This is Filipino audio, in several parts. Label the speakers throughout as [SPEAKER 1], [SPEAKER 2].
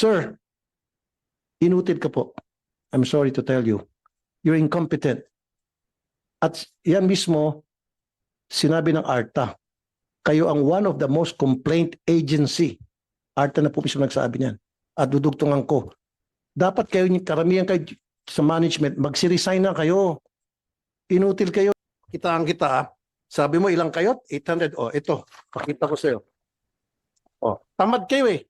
[SPEAKER 1] Sir, inutil ka po. I'm sorry to tell you. You're incompetent. At yan mismo, sinabi ng ARTA, kayo ang one of the most complaint agency. ARTA na po mismo nagsabi niyan. At dudugtungan ko. Dapat kayo, karamihan kayo sa management, magsiresign na kayo. Inutil kayo. Kitaan kita. Sabi mo ilang kayo? 800. Oh, ito. Pakita ko sa'yo. Oh, tamad kayo eh.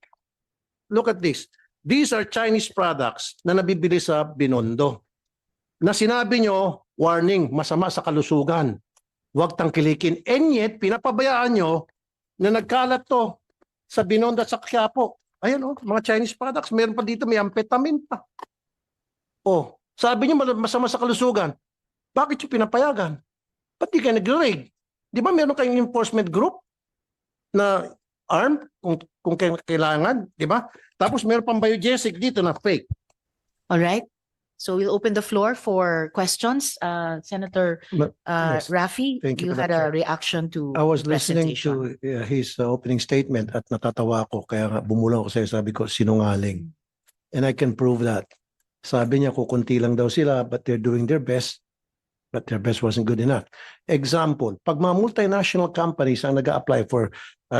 [SPEAKER 1] Look at this. These are Chinese products na nabibili sa Binondo. Na sinabi nyo, warning, masama sa kalusugan. Huwag tangkilikin. And yet, pinapabayaan nyo na nagkalat to sa Binondo at sa Quiapo. Ayan oh, mga Chinese products. Meron pa dito, may amphetamine pa. Oh, sabi nyo masama sa kalusugan. Bakit yung pinapayagan? Ba't di kayo nag-raid? Di ba meron kayong enforcement group na armed kung kailangan? Di ba? Tapos meron pang biogesic dito na fake.
[SPEAKER 2] All right. So we'll open the floor for questions. Senator
[SPEAKER 1] Yes.
[SPEAKER 2] Raffy,
[SPEAKER 1] Thank you
[SPEAKER 2] you
[SPEAKER 1] for
[SPEAKER 2] had
[SPEAKER 1] that,
[SPEAKER 2] a reaction to
[SPEAKER 1] I was
[SPEAKER 2] the
[SPEAKER 1] listening
[SPEAKER 2] presentation.
[SPEAKER 1] to his opening statement at natatawa ako. Kaya nga bumulong ako sa'yo, sabi ko, sinungaling. And I can prove that. Sabi niya, kukunti lang daw sila, but they're doing their best. But their best wasn't good enough. Example, pag mga multinational companies ang nag-a-apply for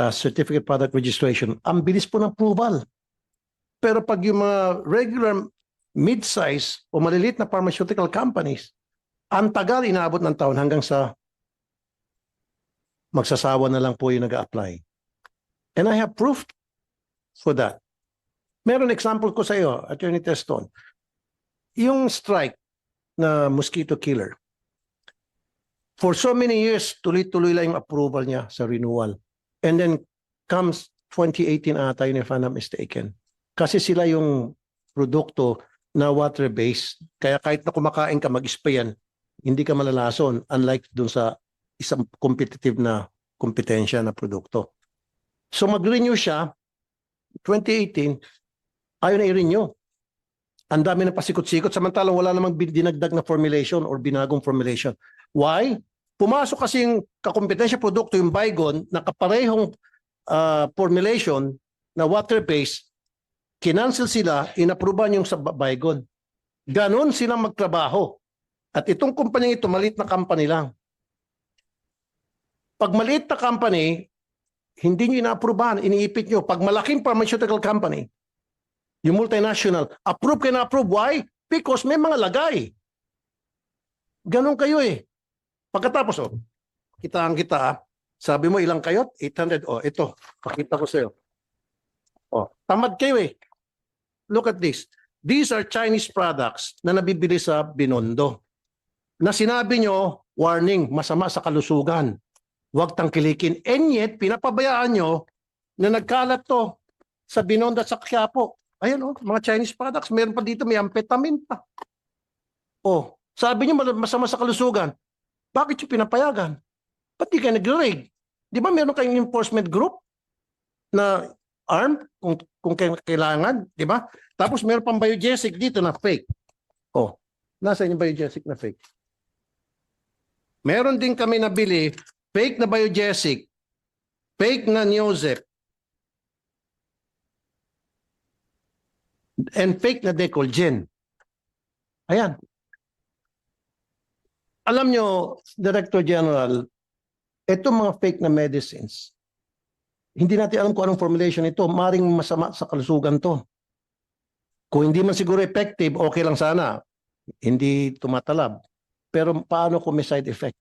[SPEAKER 1] certificate product registration, ang bilis po ng approval. Pero pag yung mga regular mid-size o maliliit na pharmaceutical companies, ang tagal inaabot ng taon hanggang sa magsasawa na lang po yung nag-a-apply. And I have proof for that. Meron example ko sa iyo, Attorney Teston. Yung strike na mosquito killer. For so many years, tuloy-tuloy lang yung approval niya sa renewal. And then comes 2018 ata yun, if I'm not mistaken. Kasi sila yung produkto na water-based. Kaya kahit na kumakain ka, mag-spray yan, hindi ka malalason. Unlike dun sa isang competitive na kompetensya na produkto. So mag-renew siya, 2018, ayaw na i-renew. Ang dami na pasikot-sikot, samantalang wala namang dinagdag na formulation or binagong formulation. Why? Pumasok kasi yung kakompetensya produkto, yung Baygon, na kaparehong formulation na water-based, kinancel sila, inapruban yung sa Baygon. Ganon silang magtrabaho. At itong kumpanya ito, maliit na company lang. Pag maliit na company, hindi nyo inaaprubahan, iniipit nyo. Pag malaking pharmaceutical company, yung multinational, approve kayo na approve. Why? Because may mga lagay. Ganon kayo eh. Pagkatapos, oh, kitaan kita, sabi mo ilang kayo? 800. Oh, ito, pakita ko sa'yo. Oh, tamad kayo eh. Look at this. These are Chinese products na nabibili sa Binondo. Na sinabi nyo, warning, masama sa kalusugan. Huwag tangkilikin. And yet, pinapabayaan nyo na nagkalat to sa Binondo at sa Quiapo. Ayan oh, mga Chinese products. Meron pa dito, may amphetamine pa. Oh, sabi nyo masama sa kalusugan. Bakit yung pinapayagan? Ba't di kayo nag-raid? Di ba meron kayong enforcement group na armed kung kailangan? Di ba? Tapos meron pang biogesic dito na fake. Oh, nasa yung biogesic na fake? Meron din kami nabili fake na biogesic, fake na Neozep, and fake na Decolgen. Ayan. Alam nyo, Director General, itong mga fake na medicines, hindi natin alam kung anong formulation ito. Maring masama sa kalusugan to. Kung hindi man siguro effective, okay lang sana. Hindi tumatalab. Pero paano kung may side effect?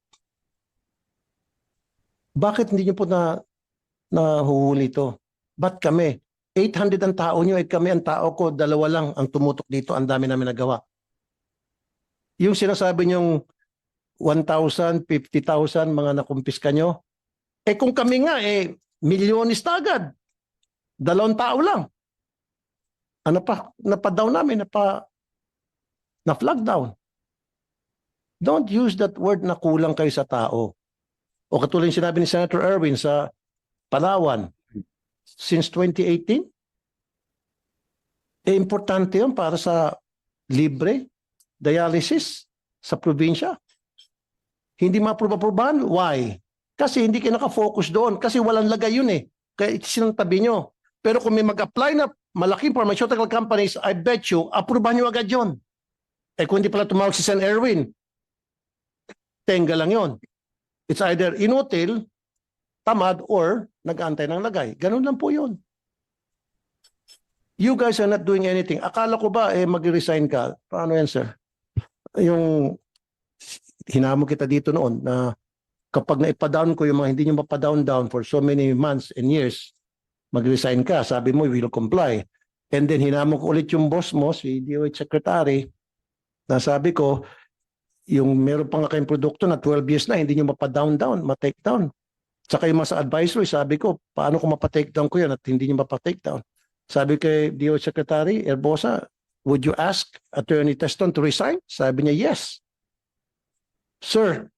[SPEAKER 1] Bakit hindi nyo po nahuhuli ito? Ba't kami? 800 ang tao nyo, kami ang tao ko, 2 lang ang tumutok dito, ang dami namin nagawa. Yung sinasabi nyong 1,000, 50,000 mga nakumpiska nyo, kung kami nga, milyonis na agad. 2 tao lang. Ano pa? Napa-down namin, na-flag down. Don't use that word na kulang kayo sa tao. O katulad yung sinabi ni Senator Erwin sa Palawan, since 2018, importante yun para sa libre dialysis sa probinsya. Hindi ma-approve-approvehan. Why? Kasi hindi kayo nakafocus doon. Kasi walang lagay yun eh. Kaya sinantabi nyo. Pero kung may mag-apply na malaking pharmaceutical companies, I bet you, aprobahan nyo agad yun. Eh kung hindi pala tumawag si Sen. Erwin, tenga lang yon. It's either inutil, tamad, or nag-aantay ng lagay. Ganun lang po yun. You guys are not doing anything. Akala ko ba mag-resign ka? Paano yan, sir? Yung hinamo kita dito noon na kapag naipa-down ko yung mga hindi nyo mapa-down for so many months and years, mag-resign ka. Sabi mo, we will comply. And then hinamo ko ulit yung boss mo, si DOH Secretary, na sabi ko, yung meron pa nga kayong produkto na 12 years na, hindi nyo mapa-down, ma-take down. Tsaka yung mga sa advisory, sabi ko, paano ko mapa-take down ko yan at hindi nyo mapa-take down? Sabi kay DOH Secretary Herbosa, would you ask Attorney Teston to resign? Sabi niya, yes. Sir,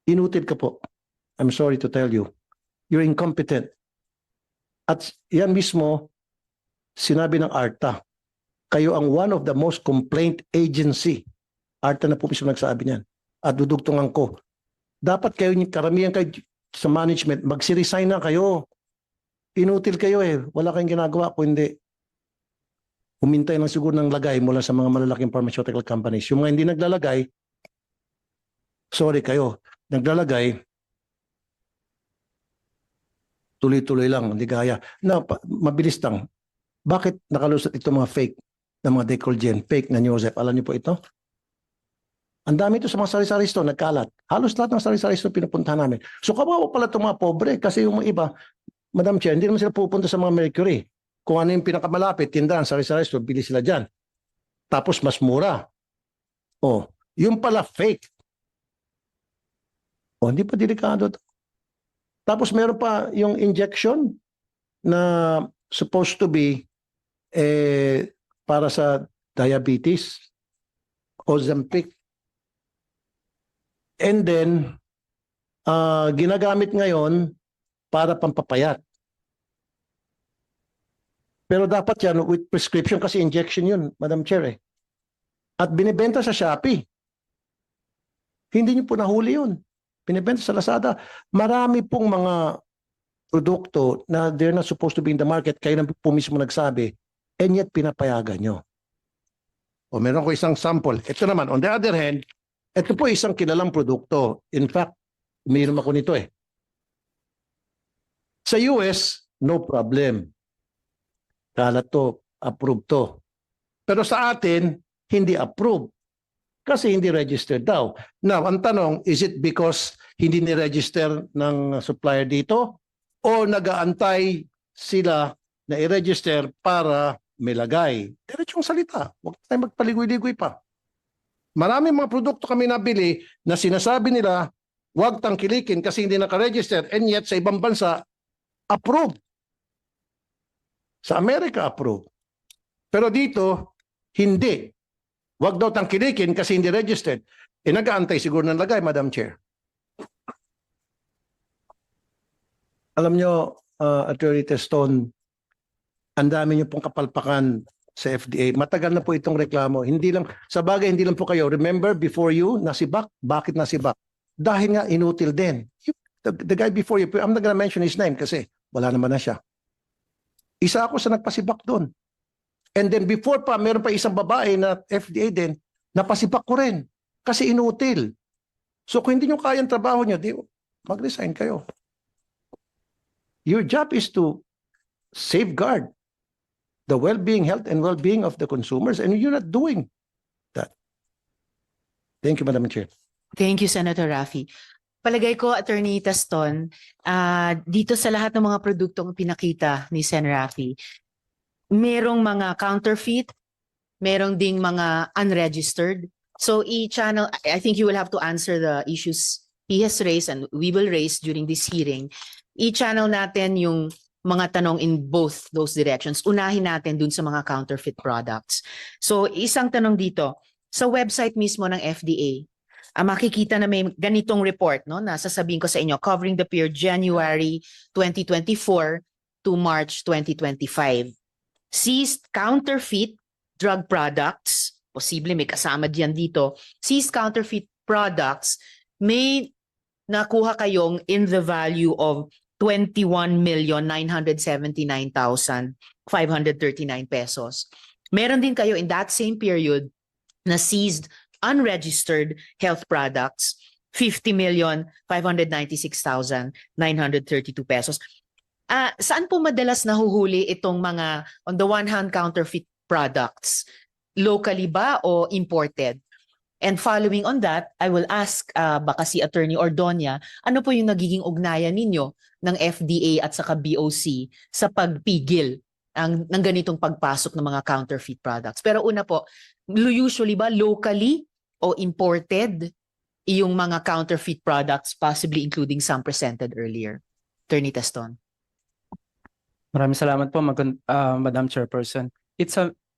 [SPEAKER 1] inutil ka po. I'm sorry to tell you. You're incompetent. At yan mismo, sinabi ng ARTA, kayo ang one of the most complaint agency. ARTA na po mismo nagsabi niyan. At dudugtungan ko. Dapat kayo, karamihan kayo sa management, magsi-resign na kayo. Inutil kayo eh. Wala kayong ginagawa kung hindi humintay lang siguro ng lagay mula sa mga malalaking pharmaceutical companies. Yung mga hindi naglalagay, sorry kayo, naglalagay, tuloy-tuloy lang, hindi gaya. Na, mabilis lang. Bakit nakalusot ito mga fake na mga Decolgen, fake na Newsep? Alam niyo po ito? Ang dami ito sa mga sari-sari store, nagkalat. Halos lahat ng sari-sari store pinupuntahan namin. So kawawa pala itong mga pobre kasi yung mga iba, Madam Chair, hindi naman sila pupunta sa mga Mercury. Kung ano yung pinakamalapit, tindahan, sari-sari store, bili sila dyan. Tapos mas mura. Oh, yung pala fake. Oh, hindi pa delikado. Tapos meron pa yung injection na supposed to be para sa diabetes, Ozempic. And then, ginagamit ngayon para pampapayat. Pero dapat yan with prescription kasi injection yun, Madam Chair eh. At binibenta sa Shopee. Hindi niyo po nahuli yun. Binibenta sa Lazada. Marami pong mga produkto na they're not supposed to be in the market. Kayo na po mismo nagsabi. And yet pinapayagan nyo. O meron ko isang sample. Ito naman, on the other hand, ito po isang kilalang produkto. In fact, umiinom ako nito eh. Sa US, no problem. Kalat to, approved to. Pero sa atin, hindi approved. Kasi hindi registered daw. Now, ang tanong, is it because hindi ni-register ng supplier dito? O nag-aantay sila na i-register para may lagay? Diretsong salita. Huwag tayo magpaligoy-ligoy pa. Maraming mga produkto kami nabili na sinasabi nila, huwag tangkilikin kasi hindi naka-register. And yet, sa ibang bansa, approved. Sa Amerika, approved. Pero dito, hindi. Huwag daw tangkilikin kasi hindi registered. E nag-aantay siguro ng lagay, Madam Chair. Alam nyo, Attorney Teston, ang dami nyo pong kapalpakan sa FDA. Matagal na po itong reklamo. Hindi lang, sa bagay, hindi lang po kayo. Remember, before you, nasibak. Bakit nasibak? Dahil nga inutil din. The guy before you, I'm not gonna mention his name kasi wala naman na siya. Isa ako sa nagpasibak doon. And then before pa, meron pa isang babae na FDA din, napasibak ko rin. Kasi inutil. So kung hindi nyo kayang trabaho nyo, di, mag-resign kayo. Your job is to safeguard the well-being, health and well-being of the consumers, and you're not doing that. Thank you, Madam Chair.
[SPEAKER 2] Thank you, Senator Raffy. Palagay ko, Attorney Teston, dito sa lahat ng mga produktong pinakita ni Sen. Raffy, merong mga counterfeit, merong ding mga unregistered. So i-channel, I think you will have to answer the issues he has raised and we will raise during this hearing. I-channel natin yung mga tanong in both those directions. Unahin natin dun sa mga counterfeit products. So isang tanong dito, sa website mismo ng FDA, makikita na may ganitong report, no, na sasabihin ko sa inyo, covering the period January 2024 to March 2025. Seized counterfeit drug products, posible may kasama diyan dito, seized counterfeit products, may nakuha kayong in the value of 21,979,539 pesos. Meron din kayo in that same period na seized unregistered health products, 50,596,932 pesos. Saan po madalas nahuhuli itong mga, on the one hand, counterfeit products? Locally ba o imported? And following on that, I will ask baka si Attorney Ordonia, ano po yung nagiging ugnayan ninyo ng FDA at saka BOC sa pagpigil ng ganitong pagpasok ng mga counterfeit products? Pero una po, usually ba locally o imported yung mga counterfeit products, possibly including some presented earlier? Attorney Teston.
[SPEAKER 3] Maraming salamat po, Madam Chairperson.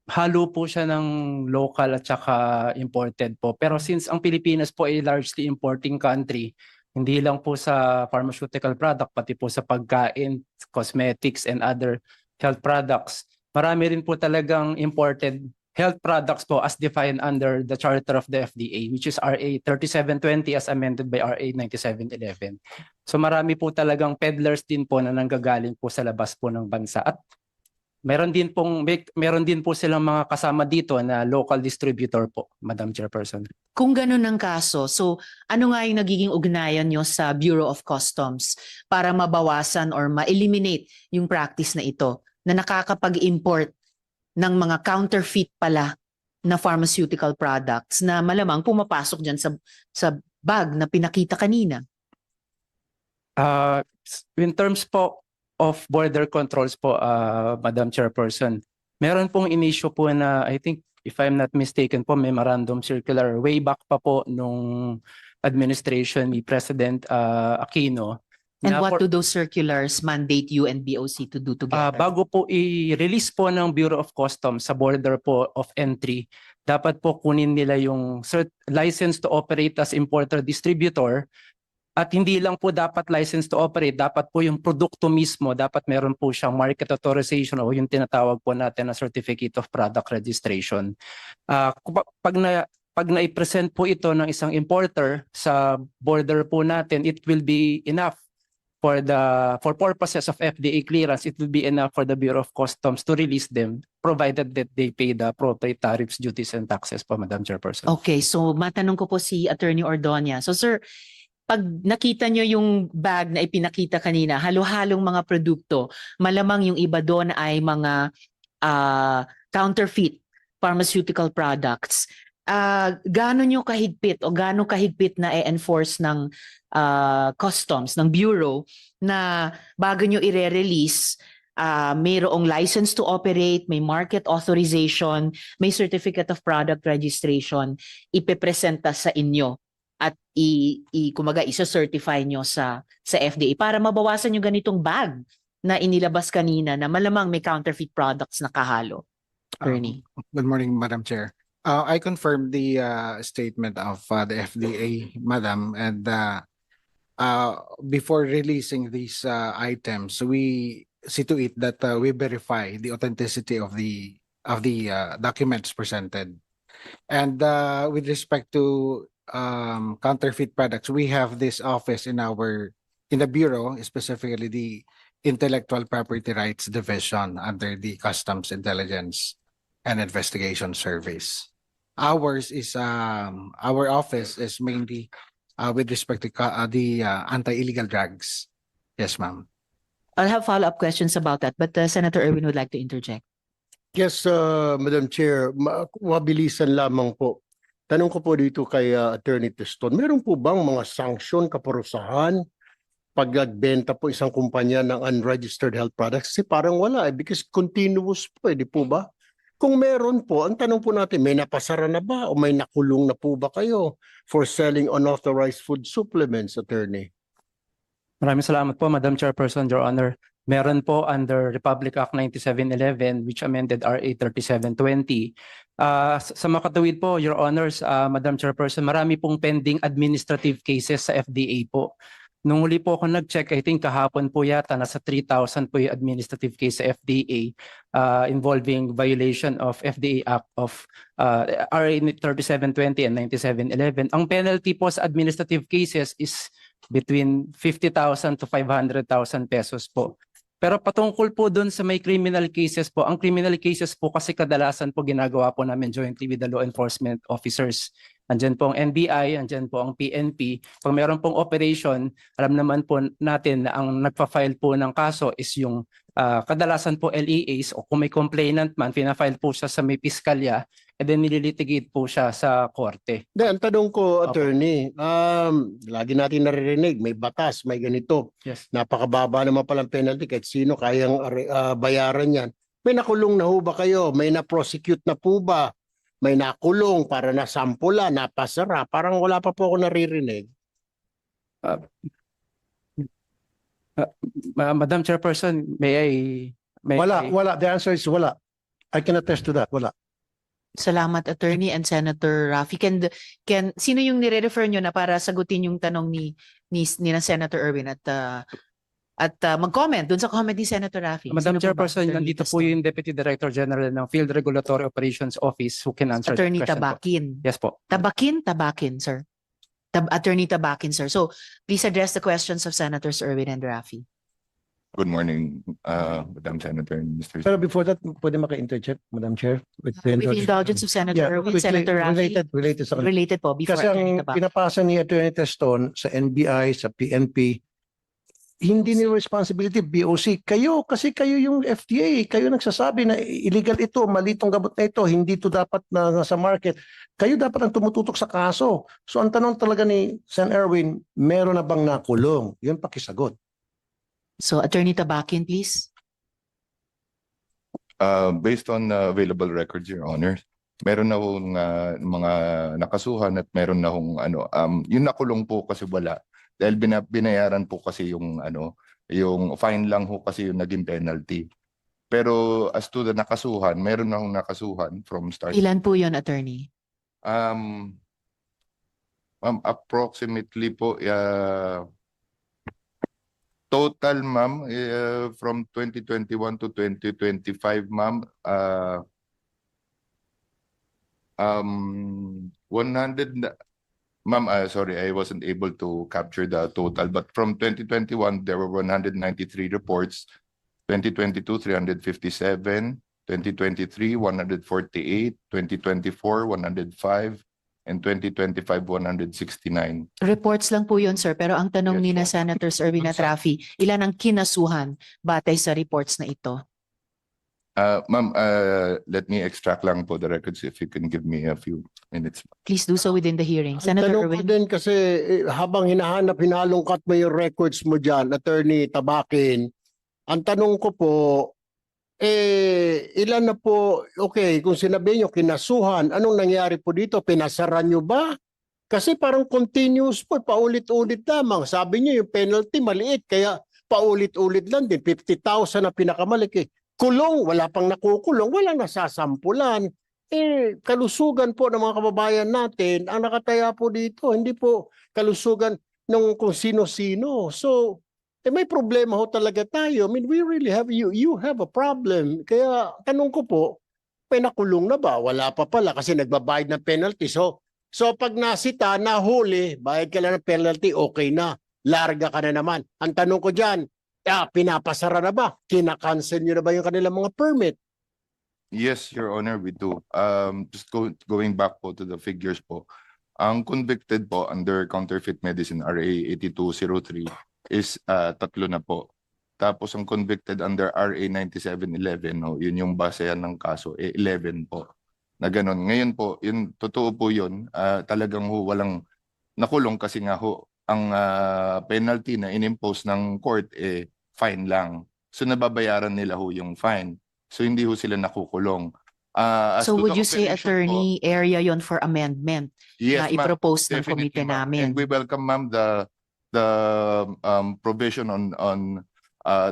[SPEAKER 3] Halo po siya ng local at saka imported po. Pero since ang Pilipinas po ay largely importing country, hindi lang po sa pharmaceutical product, pati po sa pagkain, cosmetics, and other health products. Marami rin po talagang imported health products po as defined under the charter of the FDA, which is RA 3720 as amended by RA 9711. So marami po talagang peddlers din po na nanggagaling po sa labas po ng bansa. At meron din po silang mga kasama dito na local distributor po, Madam Chairperson.
[SPEAKER 2] Kung ganun ang kaso, so ano nga yung nagiging ugnayan nyo sa Bureau of Customs para mabawasan or ma-eliminate yung practice na ito na nakakapag-import ng mga counterfeit pala na pharmaceutical products na malamang pumapasok dyan sa bag na pinakita kanina?
[SPEAKER 3] In terms po of border controls po, Madam Chairperson, meron pong in-issue po na, I think, if I'm not mistaken po, memorandum circular way back pa po nung administration ni President Aquino.
[SPEAKER 2] And what do those circulars mandate you and BOC to do together?
[SPEAKER 3] Bago po i-release po ng Bureau of Customs sa border po of entry, dapat po kunin nila yung license to operate as importer-distributor. At hindi lang po dapat license to operate, dapat po yung produkto mismo, dapat meron po siyang market authorization o yung tinatawag po natin na Certificate of Product Registration. Pag na-present po ito ng isang importer sa border po natin, it will be enough for purposes of FDA clearance. It will be enough for the Bureau of Customs to release them, provided that they pay the appropriate tariffs, duties, and taxes po, Madam Chairperson.
[SPEAKER 2] Okay, so matanong ko po si Attorney Ordonia. So sir, pag nakita nyo yung bag na ipinakita kanina, halo-halong mga produkto, malamang yung iba doon ay mga counterfeit pharmaceutical products. Gaano nyo kahigpit o gaano kahigpit na i-enforce ng customs, ng bureau, na bago nyo i-release, mayroong license to operate, may market authorization, may certificate of product registration, ipepresenta sa inyo at kumaga isa-certify nyo sa FDA para mabawasan yung ganitong bag na inilabas kanina na malamang may counterfeit products na kahalo. Attorney.
[SPEAKER 4] Good morning, Madam Chair. I confirm the statement of the FDA, Madam, and before releasing these items, we see to it that we verify the authenticity of the documents presented. And with respect to counterfeit products, we have this office in the Bureau, specifically the Intellectual Property Rights Division under the Customs Intelligence and Investigation Service. Our office is mainly with respect to the anti-illegal drugs. Yes, ma'am.
[SPEAKER 2] I'll have follow-up questions about that, but Senator Erwin would like to interject.
[SPEAKER 1] Yes, Madam Chair, mabilisan lamang po. Tanong ko po dito kay Attorney Teston, meron po bang mga sanction, kaparusahan pag nagbenta po isang kumpanya ng unregistered health products? Kasi parang wala because continuous po di po ba? Kung meron po, ang tanong po natin, may napasara na ba o may nakulong na po ba kayo for selling unauthorized food supplements, Attorney?
[SPEAKER 3] Maraming salamat po, Madam Chairperson, Your Honor. Meron po under Republic Act 9711 which amended RA 3720. Sa makatuwid po, Your Honors, Madam Chairperson, marami pong pending administrative cases sa FDA po. Nung huli po ako nag-check, I think kahapon po yata nasa 3,000 po yung administrative case sa FDA involving violation of FDA Act of RA 3720 and 9711. Ang penalty po sa administrative cases is between 50,000 to 500,000 pesos po. Pero patungkol po doon sa may criminal cases po, ang criminal cases po kasi kadalasan po ginagawa po namin jointly with the law enforcement officers. Andyan po ang NBI, andyan po ang PNP. Pag meron pong operation, alam naman po natin na ang nagpa-file po ng kaso is yung kadalasan po LEAs o kung may complainant man, fina-file po siya sa may piskalya and then nililitigate po siya sa korte.
[SPEAKER 1] Ang tanong ko,
[SPEAKER 3] Opo.
[SPEAKER 1] attorney, lagi natin naririnig, may batas, may ganito.
[SPEAKER 3] Yes.
[SPEAKER 1] Napakababa naman palang penalty kahit sino kayang bayaran yan. May nakulong na ho ba kayo? May na-prosecute na po ba? May nakulong para nasampula, napasara? Parang wala pa po ako naririnig.
[SPEAKER 3] Madam Chairperson, may
[SPEAKER 1] Wala. The answer is wala. I can attest to that. Wala.
[SPEAKER 2] Salamat, Attorney and Senator Raffy. Sino yung nire-refer nyo na para sagutin yung tanong ni na Senator Erwin at mag-comment dun sa comment ni Senator Raffy?
[SPEAKER 3] Madam
[SPEAKER 2] Sino po ba?
[SPEAKER 3] Chairperson,
[SPEAKER 2] Attorney
[SPEAKER 3] nandito po
[SPEAKER 2] Taston.
[SPEAKER 3] yung Deputy Director General ng Field Regulatory Operations Office who can answer
[SPEAKER 2] Attorney
[SPEAKER 3] the question po.
[SPEAKER 2] Tabakin.
[SPEAKER 3] Yes po.
[SPEAKER 2] Tabakin, sir. Attorney Tabakin, sir. So, please address the questions of Senators Erwin and Raffy.
[SPEAKER 5] Good morning, Madam Senator and Mr.
[SPEAKER 1] Pero before that, pwede maka-interject, Madam Chair? With
[SPEAKER 2] With the indulgence of Senator
[SPEAKER 1] Yeah,
[SPEAKER 2] Erwin,
[SPEAKER 1] quickly,
[SPEAKER 2] Senator Raffy.
[SPEAKER 1] related sa kanila.
[SPEAKER 2] Related po, before
[SPEAKER 1] Kasi
[SPEAKER 2] Attorney
[SPEAKER 1] ang
[SPEAKER 2] Tabakin.
[SPEAKER 1] pinapasa ni Attorney Teston sa NBI, sa PNP, hindi ni responsibility BOC. Kayo, kasi kayo yung FDA, kayo nagsasabi na illegal ito, mali itong gamot na ito, hindi ito dapat na nasa market. Kayo dapat ang tumututok sa kaso. So ang tanong talaga ni Sen. Erwin, meron na bang nakulong? Yun pakisagot.
[SPEAKER 2] So, Attorney Tabakin, please.
[SPEAKER 5] Based on available records, Your Honor, meron na hong mga nakasuhan at meron na hong yung nakulong po kasi wala. Dahil binayaran po kasi yung yung fine lang ho kasi yung naging penalty. Pero as to the nakasuhan, meron na hong nakasuhan from start.
[SPEAKER 2] Ilan po yon, Attorney?
[SPEAKER 5] Approximately po total, ma'am, from 2021 to 2025, ma'am, 100, ma'am, sorry, I wasn't able to capture the total, but from 2021, there were 193 reports, 2022, 357, 2023, 148, 2024, 105, and 2025, 169.
[SPEAKER 2] Reports lang po yun, sir. Pero ang tanong
[SPEAKER 5] Yes
[SPEAKER 2] ni na
[SPEAKER 5] po.
[SPEAKER 2] Senators Erwin at Raffy, ilan ang kinasuhan batay sa reports na ito?
[SPEAKER 5] Ma'am, let me extract lang po the records if you can give me a few minutes.
[SPEAKER 2] Please do so within the hearing.
[SPEAKER 1] Ang
[SPEAKER 2] Senator
[SPEAKER 1] tanong ko
[SPEAKER 2] Erwin.
[SPEAKER 1] din kasi habang hinalungkat mo yung records mo dyan, Attorney Tabakin, ang tanong ko po, ilan na po, okay, kung sinabi nyo kinasuhan, anong nangyari po dito? Pinasaran nyo ba? Kasi parang continuous po, paulit-ulit lamang. Sabi nyo yung penalty maliit, kaya paulit-ulit lang din. 50,000 na pinakamalaki. Kulong, wala pang nakukulong, walang nasasampulan. Kalusugan po ng mga kababayan natin, ang nakataya po dito, hindi po kalusugan ng kung sino-sino. So, may problema ho talaga tayo. I mean, we really have, you have a problem. Kaya tanong ko po, may nakulong na ba? Wala pa pala kasi nagbabayad ng penalty. So pag nasita, nahuli, bayad ka lang ng penalty, okay na. Larga ka na naman. Ang tanong ko dyan, pinapasara na ba? Kinakancel nyo na ba yung kanilang mga permit?
[SPEAKER 5] Yes, Your Honor, we do. Just going back po to the figures po. Ang convicted po under counterfeit medicine RA 8203 is 3 na po. Tapos ang convicted under RA 9711, yun yung basehan ng kaso, 11 po. Na ganun. Ngayon po, yun, totoo po yun, talagang walang nakulong kasi nga ang penalty na inimpose ng court fine lang. So nababayaran nila yung fine. So hindi sila nakukulong.
[SPEAKER 2] So would you say, Attorney, area yon for amendment na
[SPEAKER 5] Yes, ma'am.
[SPEAKER 2] i-propose ng
[SPEAKER 5] Definitely,
[SPEAKER 2] komite
[SPEAKER 5] ma'am.
[SPEAKER 2] namin?
[SPEAKER 5] And we welcome, ma'am, the provision on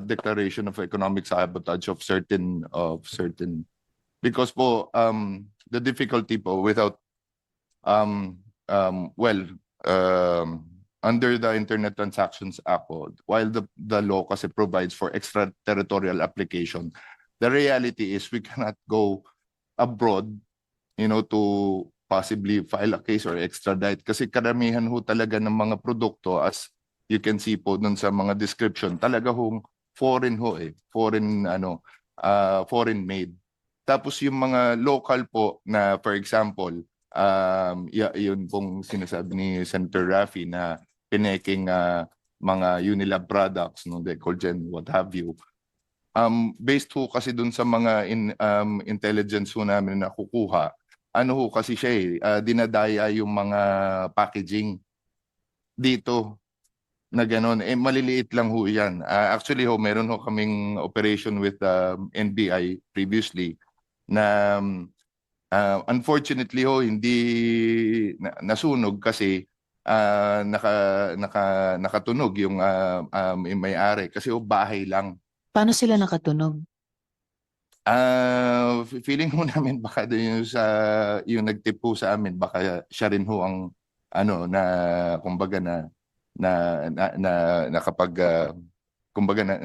[SPEAKER 5] declaration of economic sabotage of certain because po the difficulty po without under the Internet Transactions Act, while the law kasi provides for extraterritorial application, the reality is we cannot go abroad, to possibly file a case or extradite kasi karamihan talaga ng mga produkto as you can see po dun sa mga description, talaga hong foreign ho eh, foreign made. Tapos yung mga local po na for example, yun pong sinasabi ni Senator Raffy na pineking mga Unilab products, no, Decolgen, what have you. Based ho kasi dun sa mga intelligence ho namin na kukuha, ano ho kasi siya dinadaya yung mga packaging dito na gano'n. Maliliit lang ho yan. Actually ho, meron ho kaming operation with NBI previously na unfortunately ho, hindi nasunog kasi nakatunog yung may-ari kasi ho, bahay lang.
[SPEAKER 2] Paano sila nakatunog?
[SPEAKER 5] Feeling ho namin baka doon yung nagtip po sa amin, baka siya rin ho ang na kumbaga na kapag kumbaga na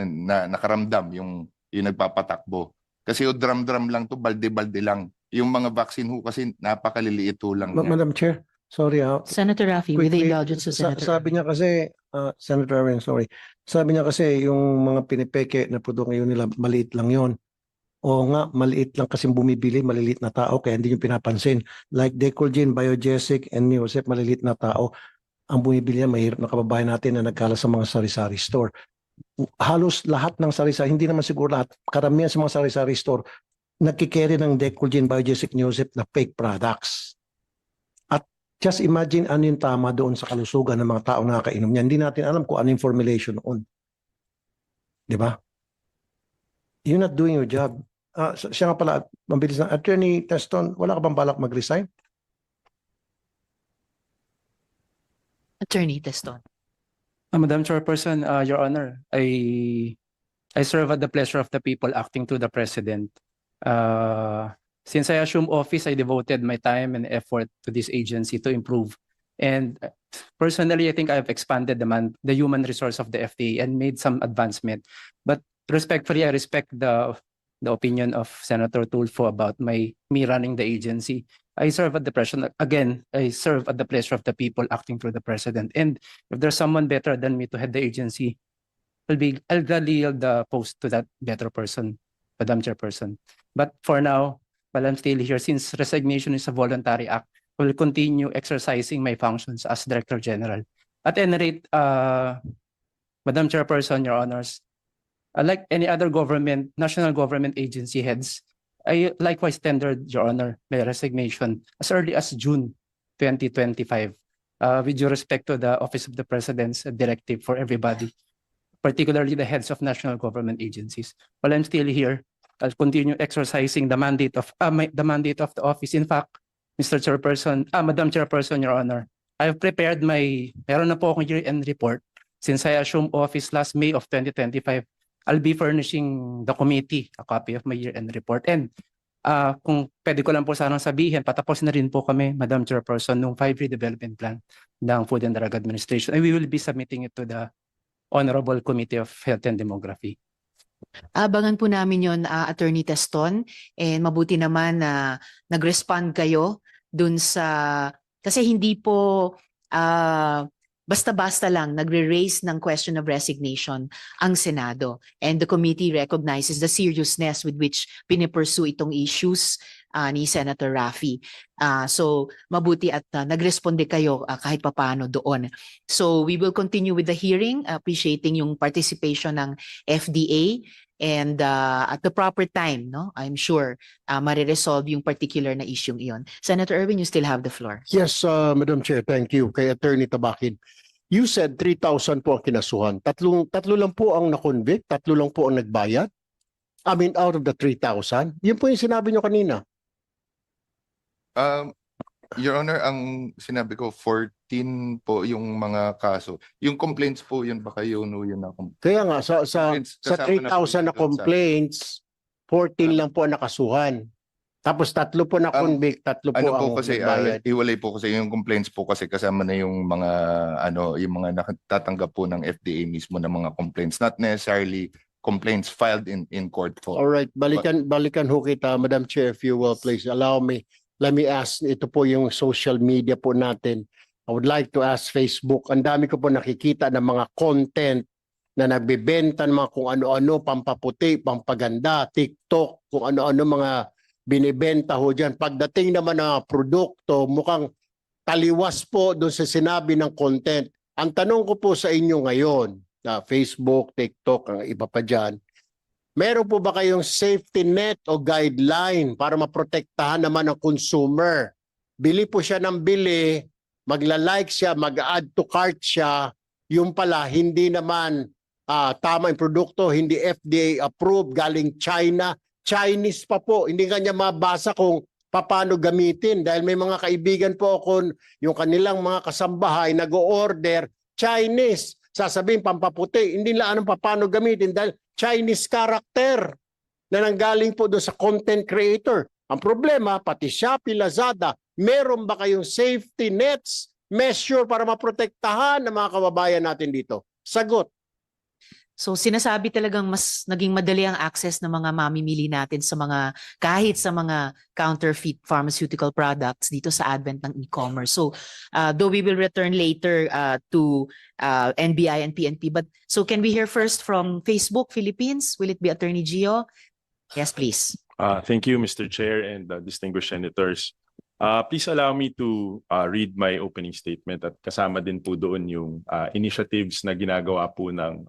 [SPEAKER 5] nakaramdam yung nagpapatakbo. Kasi yung drum lang to, balde-balde lang. Yung mga vaccine ho kasi napakaliliit ho lang niya.
[SPEAKER 1] Madam Chair, sorry
[SPEAKER 2] Senator Raffy, with the
[SPEAKER 1] quickly,
[SPEAKER 2] indulgence of Senator.
[SPEAKER 1] sabi niya kasi, Senator Arvin, sorry. Sabi niya kasi yung mga pinipeke na produkto ngayon nila, maliit lang yon. Oo nga, maliit lang kasi bumibili, maliliit na tao, kaya hindi nyo pinapansin. Like Decolgen, Biogesic, and Neosep, maliliit na tao. Ang bumibili niya, mahirap na kababayan natin na nagkala sa mga sari-sari store. Halos lahat ng sari-sari, hindi naman siguro lahat, karamihan sa mga sari-sari store, nagkikerry ng Decolgen, Biogesic, Neosep na fake products. At just imagine ano yung tama doon sa kalusugan ng mga tao na nakakainom niya. Hindi natin alam kung ano yung formulation noon. Di ba? You're not doing your job. Siya nga pala, mabilis na. Attorney Teston, wala ka bang balak mag-resign?
[SPEAKER 2] Attorney Teston.
[SPEAKER 3] Madam Chairperson, Your Honor, I serve at the pleasure of the people acting to the President. Since I assumed office, I devoted my time and effort to this agency to improve. And personally, I think I've expanded the human resource of the FDA and made some advancement. But respectfully, I respect the opinion of Senator Tulfo about me running the agency. I serve at the pleasure, again, I serve at the pleasure of the people acting through the President. And if there's someone better than me to head the agency, I'll gladly yield the post to that better person, Madam Chairperson. But for now, while I'm still here, since resignation is a voluntary act, I will continue exercising my functions as Director General. At any rate, Madam Chairperson, Your Honors, like any other national government agency heads, I likewise tendered, Your Honor, my resignation as early as June 2025, with due respect to the Office of the President's directive for everybody, particularly the heads of national government agencies. While I'm still here, I'll continue exercising the mandate of the office. In fact, Madam Chairperson, Your Honor, I've prepared meron na po akong year-end report. Since I assumed office last May of 2025, I'll be furnishing the committee a copy of my year-end report. And kung pwede ko lang po sanang sabihin, patapos na rin po kami, Madam Chairperson, nung 5 redevelopment plan ng Food and Drug Administration. And we will be submitting it to the Honorable Committee of Health and Demography.
[SPEAKER 2] Abangan po namin yon, Attorney Teston. And mabuti naman na nag-respond kayo dun sa... Kasi hindi po... basta-basta lang nagre-raise ng question of resignation ang Senado. And the committee recognizes the seriousness with which pinipursue itong issues ni Senator Raffy. So mabuti at nagresponde kayo kahit papaano doon. So we will continue with the hearing, appreciating yung participation ng FDA. And at the proper time, no, I'm sure mariresolve yung particular na issue iyon. Senator Erwin, you still have the floor.
[SPEAKER 6] Yes, Madam Chair, thank you. Kay Attorney Tabakin. You said 3,000 po ang kinasuhan. Tatlo lang po ang na-convict, tatlo lang po ang nagbayad. I mean, out of the 3,000. Yun po yung sinabi nyo kanina.
[SPEAKER 5] Your Honor, ang sinabi ko, 14 po yung mga kaso. Yung complaints po, yun baka yun na
[SPEAKER 6] Kaya nga, sa
[SPEAKER 5] complaints. Kasama
[SPEAKER 6] 3,000 na complaints, 14 lang po ang nakasuhan. Tapos tatlo po na convict, tatlo po
[SPEAKER 5] Ano
[SPEAKER 6] ang
[SPEAKER 5] po kasi,
[SPEAKER 6] nagbayad.
[SPEAKER 5] iwalay po kasi yung complaints po kasi kasama na yung mga, yung mga natatanggap po ng FDA mismo ng mga complaints. Not necessarily complaints filed in court po.
[SPEAKER 6] All right, balikan ho kita, Madam Chair, if you will please allow me. Let me ask, ito po yung social media po natin. I would like to ask Facebook, ang dami ko po nakikita ng mga content na nagbebenta ng mga kung ano-ano, pampaputi, pampaganda, TikTok, kung ano-ano mga binibenta ho dyan. Pagdating naman ng mga produkto, mukhang taliwas po doon sa sinabi ng content. Ang tanong ko po sa inyo ngayon, na Facebook, TikTok, ang iba pa dyan, meron po ba kayong safety net o guideline para maprotektahan naman ang consumer? Bili po siya ng bili, magla-like siya, mag-add to cart siya, yung pala hindi naman tama yung produkto, hindi FDA approved, galing China, Chinese pa po, hindi kanya mabasa kung paano gamitin dahil may mga kaibigan po ako, yung kanilang mga kasambahay nag-o-order Chinese, sasabihin pampaputi, hindi lang anong paano gamitin dahil Chinese character na nanggaling po doon sa content creator. Ang problema, pati Shopee, Lazada, meron ba kayong safety nets, measure para maprotektahan ng mga kababayan natin dito? Sagot.
[SPEAKER 2] So sinasabi talagang mas naging madali ang access ng mga mamimili natin sa mga kahit sa mga counterfeit pharmaceutical products dito sa advent ng e-commerce. So though we will return later to NBI and PNP, but so can we hear first from Facebook Philippines? Will it be Attorney Gio? Yes, please.
[SPEAKER 7] Thank you, Mr. Chair and distinguished senators. Please allow me to read my opening statement at kasama din po doon yung initiatives na ginagawa po ng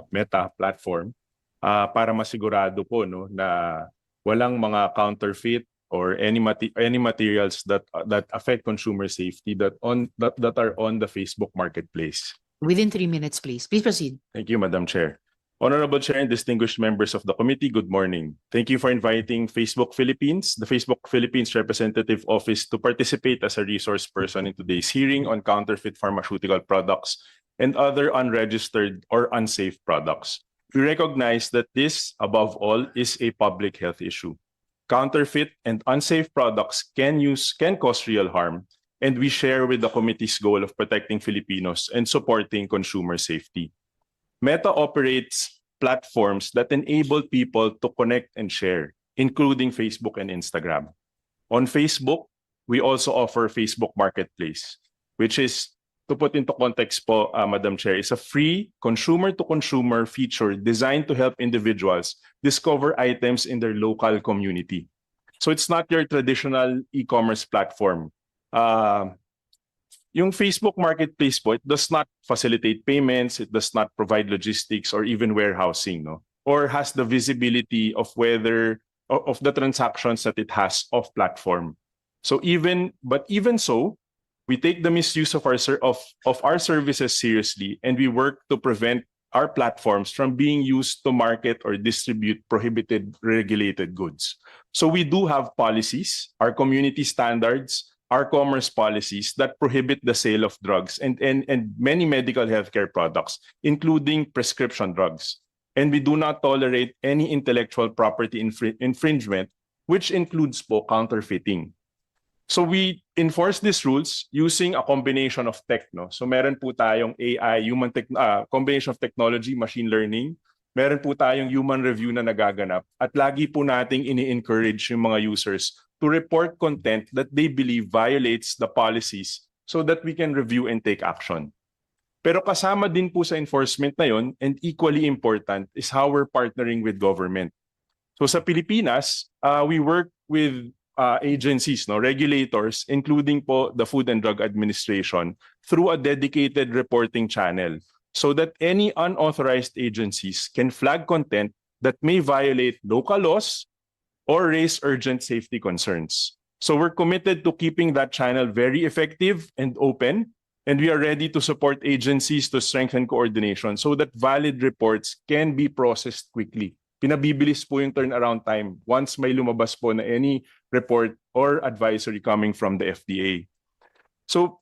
[SPEAKER 7] Meta platform para masigurado po no na walang mga counterfeit or any materials that affect consumer safety that are on the Facebook marketplace.
[SPEAKER 2] Within 3 minutes, please. Please proceed.
[SPEAKER 7] Thank you, Madam Chair. Honorable Chair and distinguished members of the committee, good morning. Thank you for inviting Facebook Philippines, the Facebook Philippines Representative Office, to participate as a resource person in today's hearing on counterfeit pharmaceutical products and other unregistered or unsafe products. We recognize that this, above all, is a public health issue. Counterfeit and unsafe products can cause real harm, and we share with the committee's goal of protecting Filipinos and supporting consumer safety. Meta operates platforms that enable people to connect and share, including Facebook and Instagram. On Facebook, we also offer Facebook Marketplace, which is, to put into context po, Madam Chair, is a free consumer-to-consumer feature designed to help individuals discover items in their local community. So it's not your traditional e-commerce platform. Yung Facebook Marketplace po, it does not facilitate payments, it does not provide logistics or even warehousing, no? Or has the visibility of whether of the transactions that it has off platform. So even so, we take the misuse of our services seriously, and we work to prevent our platforms from being used to market or distribute prohibited regulated goods. So we do have policies, our community standards, our commerce policies that prohibit the sale of drugs and many medical healthcare products, including prescription drugs. And we do not tolerate any intellectual property infringement, which includes po counterfeiting. So we enforce these rules using a combination of tech, no? So meron po tayong AI, combination of technology, machine learning. Meron po tayong human review na nagaganap. At lagi po nating ini-encourage yung mga users to report content that they believe violates the policies so that we can review and take action. Pero kasama din po sa enforcement na yon, and equally important, is how we're partnering with government. So sa Pilipinas, we work with agencies, no, regulators, including po the Food and Drug Administration, through a dedicated reporting channel so that any unauthorized agencies can flag content that may violate local laws or raise urgent safety concerns. So we're committed to keeping that channel very effective and open, and we are ready to support agencies to strengthen coordination so that valid reports can be processed quickly. Pinabibilis po yung turnaround time once may lumabas po na any report or advisory coming from the FDA. So,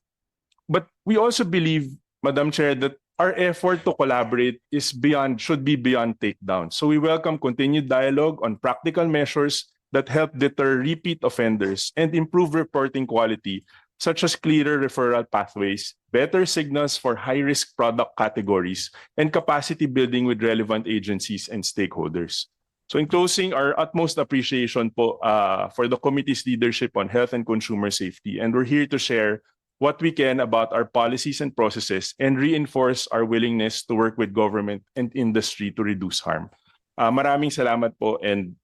[SPEAKER 7] but we also believe, Madam Chair, that our effort to collaborate should be beyond takedown. So we welcome continued dialogue on practical measures that help deter repeat offenders and improve reporting quality, such as clearer referral pathways, better signals for high-risk product categories, and capacity building with relevant agencies and stakeholders. So in closing, our utmost appreciation po for the committee's leadership on health and consumer safety, and we're here to share what we can about our policies and processes and reinforce our willingness to work with government and industry to reduce harm. Maraming salamat po, and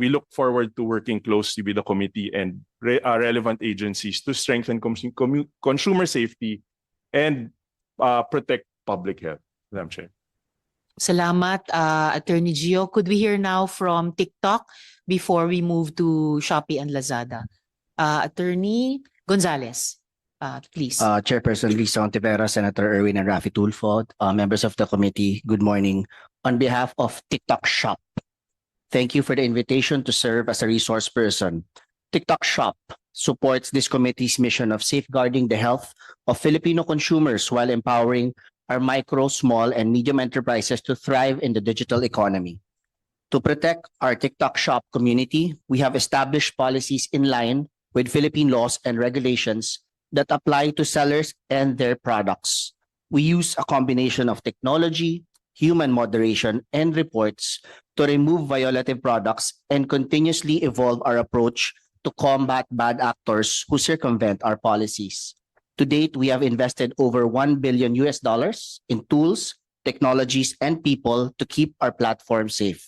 [SPEAKER 7] we look forward to working closely with the committee and relevant agencies to strengthen consumer safety and protect public health. Madam Chair.
[SPEAKER 2] Salamat, Attorney Gio. Could we hear now from TikTok before we move to Shopee and Lazada? Attorney Gonzalez, please.
[SPEAKER 8] Chairperson Lisa Ontivera, Senator Erwin and Raffy Tulfo, members of the committee, good morning. On behalf of TikTok Shop, thank you for the invitation to serve as a resource person. TikTok Shop supports this committee's mission of safeguarding the health of Filipino consumers while empowering our micro, small, and medium enterprises to thrive in the digital economy. To protect our TikTok Shop community, we have established policies in line with Philippine laws and regulations that apply to sellers and their products. We use a combination of technology, human moderation, and reports to remove violative products and continuously evolve our approach to combat bad actors who circumvent our policies. To date, we have invested over $1 billion in tools, technologies, and people to keep our platform safe.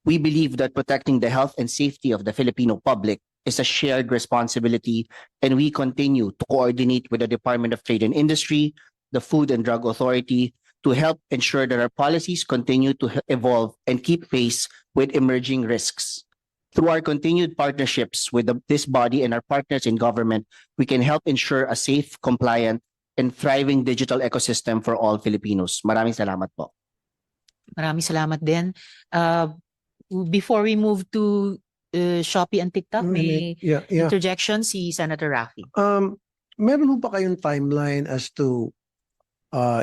[SPEAKER 8] We believe that protecting the health and safety of the Filipino public is a shared responsibility, and we continue to coordinate with the Department of Trade and Industry, the Food and Drug Authority, to help ensure that our policies continue to evolve and keep pace with emerging risks. Through our continued partnerships with this body and our partners in government, we can help ensure a safe, compliant, and thriving digital ecosystem for all Filipinos. Maraming salamat po.
[SPEAKER 2] Maraming salamat din. Before we move to Shopee and TikTok, may
[SPEAKER 1] Yeah.
[SPEAKER 2] interjection si Senator Raffy.
[SPEAKER 1] Meron ho ba kayong timeline as to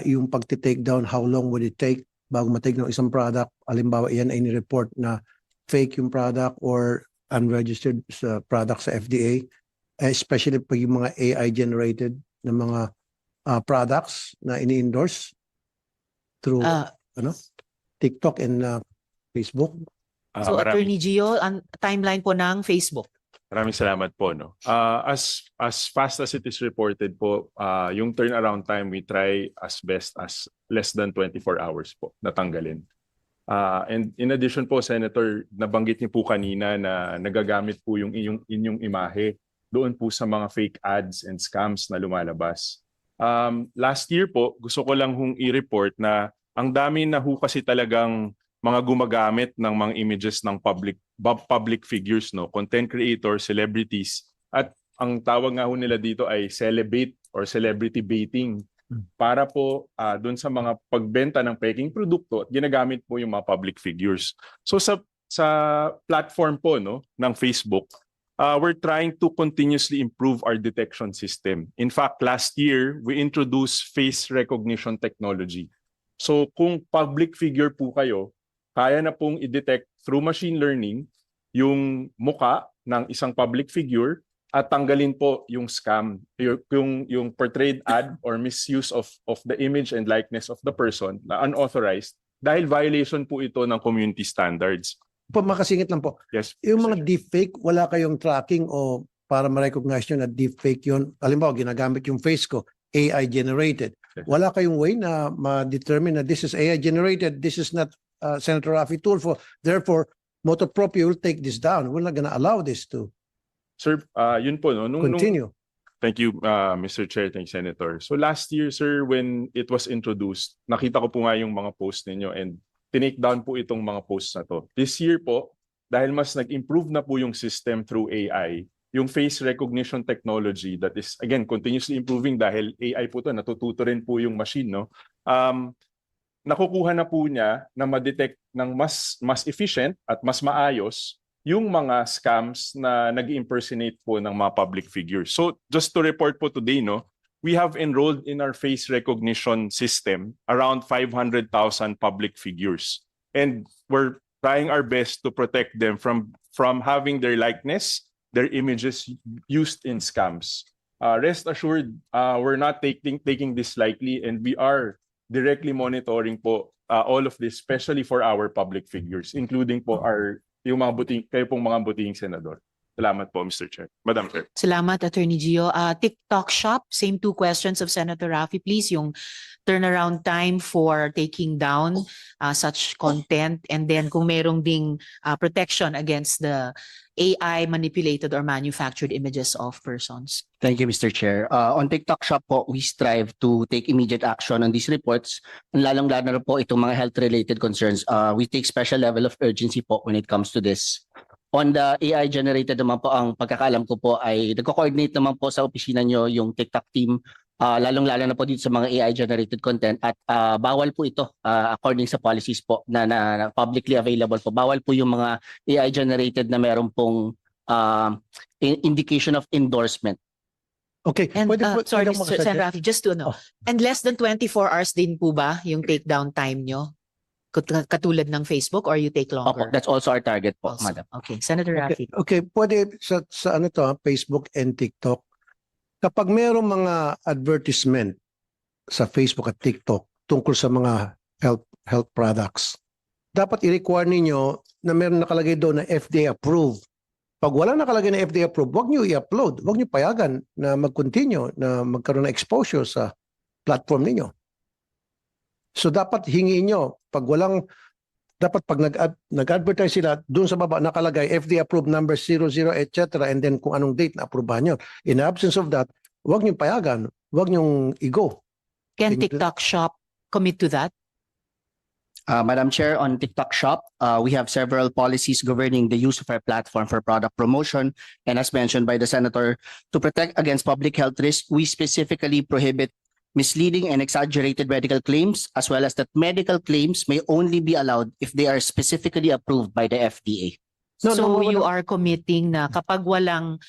[SPEAKER 1] yung pagti-take down, how long would it take bago ma-take ng isang product? Halimbawa, yan ay ni-report na fake yung product or unregistered sa product sa FDA, especially pag yung mga AI-generated na mga products na ini-endorse through TikTok and Facebook.
[SPEAKER 2] So, Attorney Gio, ang timeline po ng Facebook.
[SPEAKER 7] Maraming salamat po. No? As fast as it is reported po, yung turnaround time, we try as best as less than 24 hours po natanggalin. And in addition po, Senator, nabanggit niyo po kanina na nagagamit po yung inyong imahe doon po sa mga fake ads and scams na lumalabas. Last year po, gusto ko lang hong i-report na ang dami na ho kasi talagang mga gumagamit ng mga images ng public figures, no, content creators, celebrities, at ang tawag nga ho nila dito ay celebate or celebrity baiting para po doon sa mga pagbenta ng peking produkto at ginagamit po yung mga public figures. So sa platform po, no, ng Facebook, we're trying to continuously improve our detection system. In fact, last year we introduced face recognition technology. So kung public figure po kayo, kaya na pong i-detect through machine learning yung muka ng isang public figure at tanggalin po yung scam, yung portrayed ad or misuse of the image and likeness of the person na unauthorized dahil violation po ito ng community standards.
[SPEAKER 1] Makasingit lang po.
[SPEAKER 7] Yes.
[SPEAKER 1] Yung mga deepfake, wala kayong tracking o para ma-recognize nyo na deepfake yun? Halimbawa, ginagamit yung face ko, AI generated. Wala kayong way na ma-determine na this is AI generated, this is not Senator Raffy Tulfo. Therefore, Motopropio will take this down. We're not gonna allow this to
[SPEAKER 7] Sir, yun po, no?
[SPEAKER 1] continue.
[SPEAKER 7] Thank you, Mr. Chair. Thank you, Senator. So last year, sir, when it was introduced, nakita ko po nga yung mga post ninyo and tinake down po itong mga posts na to. This year po, dahil mas nag-improve na po yung system through AI, yung face recognition technology that is, again, continuously improving dahil AI po to, natututo rin po yung machine, no? Nakukuha na po niya na ma-detect ng mas efficient at mas maayos yung mga scams na nag-impersonate po ng mga public figures. So just to report po today, no, we have enrolled in our face recognition system around 500,000 public figures. And we're trying our best to protect them from having their likeness, their images used in scams. Rest assured, we're not taking this lightly, and we are directly monitoring po all of this, especially for our public figures, including po yung mga kayo pong mga butihing senador. Salamat po, Mr. Chair. Madam Chair.
[SPEAKER 2] Salamat, Attorney Gio. TikTok Shop, same two questions of Senator Raffy, please. Yung turnaround time for taking down such content, and then kung merong ding protection against the AI manipulated or manufactured images of persons.
[SPEAKER 8] Thank you, Mr. Chair. On TikTok Shop po, we strive to take immediate action on these reports. Lalong-lalo na po itong mga health-related concerns. We take special level of urgency po when it comes to this. On the AI generated naman po, ang pagkakaalam ko po ay nagko-coordinate naman po sa opisina nyo yung TikTok team, lalong-lalo na po dito sa mga AI generated content, at bawal po ito according sa policies po na publicly available po. Bawal po yung mga AI generated na meron pong indication of endorsement.
[SPEAKER 1] Okay,
[SPEAKER 2] And sorry,
[SPEAKER 1] pwede
[SPEAKER 2] Mr. Sen. Raffy, just to know,
[SPEAKER 1] Oh.
[SPEAKER 2] and less than 24 hours din po ba yung takedown time nyo? Katulad ng Facebook, or you take
[SPEAKER 8] Opo,
[SPEAKER 2] longer?
[SPEAKER 8] that's also our target po,
[SPEAKER 2] Also.
[SPEAKER 8] Madam.
[SPEAKER 2] Okay, Senator Raffy.
[SPEAKER 1] Okay, pwede sa ano to, Facebook and TikTok. Kapag mayroong mga advertisement sa Facebook at TikTok tungkol sa mga health products, dapat i-require ninyo na meron nakalagay doon na FDA approved. Pag wala nakalagay na FDA approved, huwag niyo i-upload, huwag niyo payagan na mag-continue, na magkaroon ng exposure sa platform ninyo. So dapat hingiin nyo, pag nag-advertise sila, doon sa baba nakalagay FDA approved number 00, etc. and then kung anong date na approbahan nyo. In absence of that, huwag nyo payagan, huwag nyo i-go.
[SPEAKER 2] Can
[SPEAKER 1] Can you do-
[SPEAKER 2] TikTok Shop commit to that?
[SPEAKER 8] Madam Chair, on TikTok Shop, we have several policies governing the use of our platform for product promotion. And as mentioned by the Senator, to protect against public health risk, we specifically prohibit misleading and exaggerated medical claims, as well as that medical claims may only be allowed if they are specifically approved by the FDA.
[SPEAKER 1] No,
[SPEAKER 2] So
[SPEAKER 1] no,
[SPEAKER 2] you
[SPEAKER 1] wala.
[SPEAKER 2] are committing na kapag walang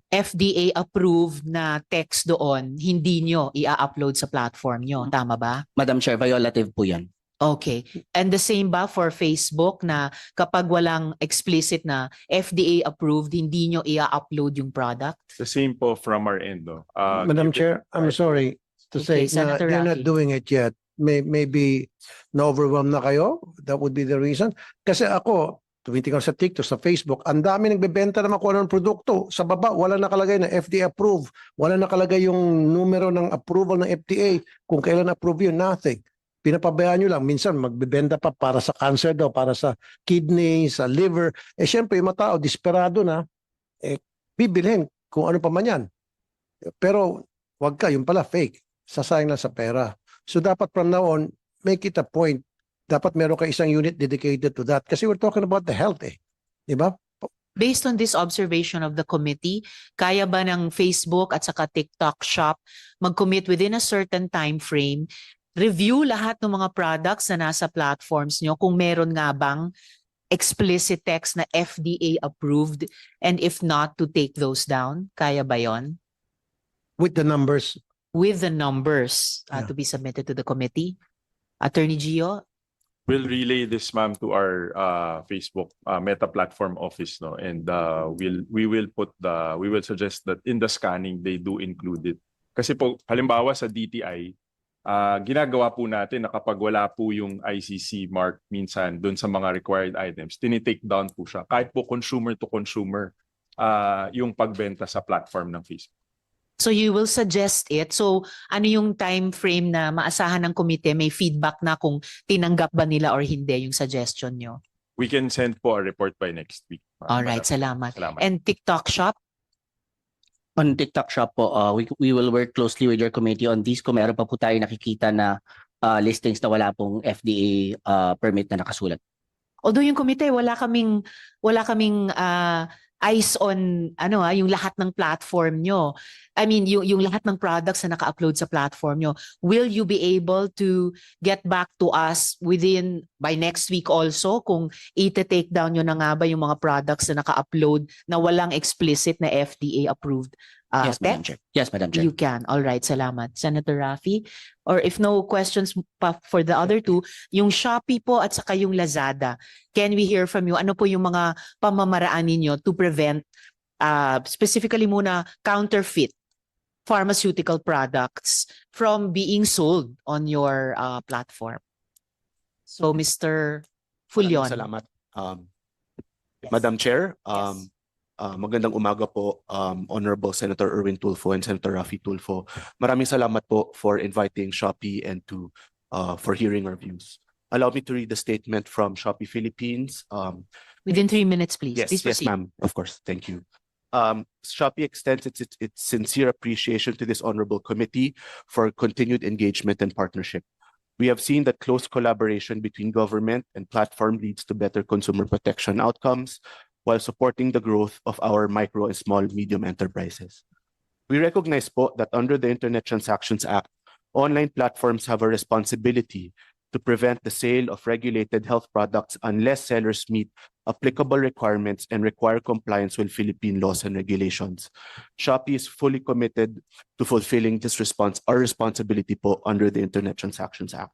[SPEAKER 2] FDA approved na text doon, hindi nyo i-upload sa platform nyo. Tama ba?
[SPEAKER 8] Madam Chair, violative po yan.
[SPEAKER 2] Okay. And the same ba for Facebook na kapag walang explicit na FDA approved, hindi nyo i-upload yung product?
[SPEAKER 7] The same po from our end. No?
[SPEAKER 1] Madam
[SPEAKER 7] given-
[SPEAKER 1] Chair, I'm sorry to
[SPEAKER 2] Okay,
[SPEAKER 1] say na
[SPEAKER 2] Senator
[SPEAKER 1] you're not
[SPEAKER 2] Raffy.
[SPEAKER 1] doing it yet. Maybe na-overwhelm na kayo. That would be the reason. Kasi ako, tumitingnan sa TikTok, sa Facebook, ang dami nagbebenta naman kung anong produkto. Sa baba, wala nakalagay na FDA approved. Wala nakalagay yung numero ng approval ng FDA. Kung kailan approve yun, nothing. Pinapabayaan nyo lang. Minsan, magbebenta pa para sa cancer daw, para sa kidney, sa liver. Syempre, yung mga tao, desperado na, bibilhin kung ano pa man yan. Pero, wag ka, yung pala fake. Sasayang lang sa pera. So, dapat from now on, make it a point. Dapat meron ka isang unit dedicated to that. Kasi we're talking about the health Di ba?
[SPEAKER 2] Based on this observation of the committee, kaya ba ng Facebook at saka TikTok Shop mag-commit within a certain time frame, review lahat ng mga products na nasa platforms nyo kung meron nga bang explicit text na FDA approved, and if not, to take those down? Kaya ba yon?
[SPEAKER 1] With the numbers.
[SPEAKER 2] With the numbers
[SPEAKER 1] Yeah.
[SPEAKER 2] to be submitted to the committee? Attorney Gio?
[SPEAKER 7] We'll relay this, ma'am, to our Facebook Meta Platform office, no, and we will suggest that in the scanning they do include it. Kasi po halimbawa sa DTI, ginagawa po natin na kapag wala po yung ICC mark minsan doon sa mga required items, tinitake down po siya. Kahit po consumer to consumer yung pagbenta sa platform ng Facebook.
[SPEAKER 2] So you will suggest it. So ano yung time frame na maasahan ng komite? May feedback na kung tinanggap ba nila or hindi yung suggestion nyo?
[SPEAKER 7] We can send po a report by next week.
[SPEAKER 2] All right, salamat.
[SPEAKER 7] Salamat.
[SPEAKER 2] And TikTok Shop?
[SPEAKER 8] On TikTok Shop po, we will work closely with your committee on this. Kung meron pa po tayo nakikita na listings na wala pong FDA permit na nakasulat.
[SPEAKER 2] Although yung komite, wala kaming eyes on yung lahat ng platform nyo. I mean, yung lahat ng products na naka-upload sa platform nyo. Will you be able to get back to us by next week also kung ita-take down nyo na nga ba yung mga products na naka-upload na walang explicit na FDA approved
[SPEAKER 8] Yes, Madam
[SPEAKER 2] text?
[SPEAKER 8] Chair. Yes, Madam Chair.
[SPEAKER 2] You can. All right, salamat. Senator Raffy? Or if no questions pa for the other two, yung Shopee po at saka yung Lazada, can we hear from you? Ano po yung mga pamamaraan ninyo to prevent, specifically muna, counterfeit pharmaceutical products from being sold on your platform? So, Mr. Fulion.
[SPEAKER 9] Maraming salamat. Madam Chair,
[SPEAKER 2] Yes.
[SPEAKER 9] Magandang umaga po, Honorable Senator Erwin Tulfo and Senator Raffy Tulfo. Maraming salamat po for inviting Shopee and for hearing our views. Allow me to read the statement from Shopee Philippines.
[SPEAKER 2] Within 3 minutes, please.
[SPEAKER 9] Yes,
[SPEAKER 2] Please
[SPEAKER 9] yes,
[SPEAKER 2] proceed.
[SPEAKER 9] ma'am. Of course. Thank you. Shopee extends its sincere appreciation to this honorable committee for continued engagement and partnership. We have seen that close collaboration between government and platform leads to better consumer protection outcomes while supporting the growth of our micro and small medium enterprises. We recognize po that under the Internet Transactions Act, online platforms have a responsibility to prevent the sale of regulated health products unless sellers meet applicable requirements and require compliance with Philippine laws and regulations. Shopee is fully committed to fulfilling our responsibility po under the Internet Transactions Act.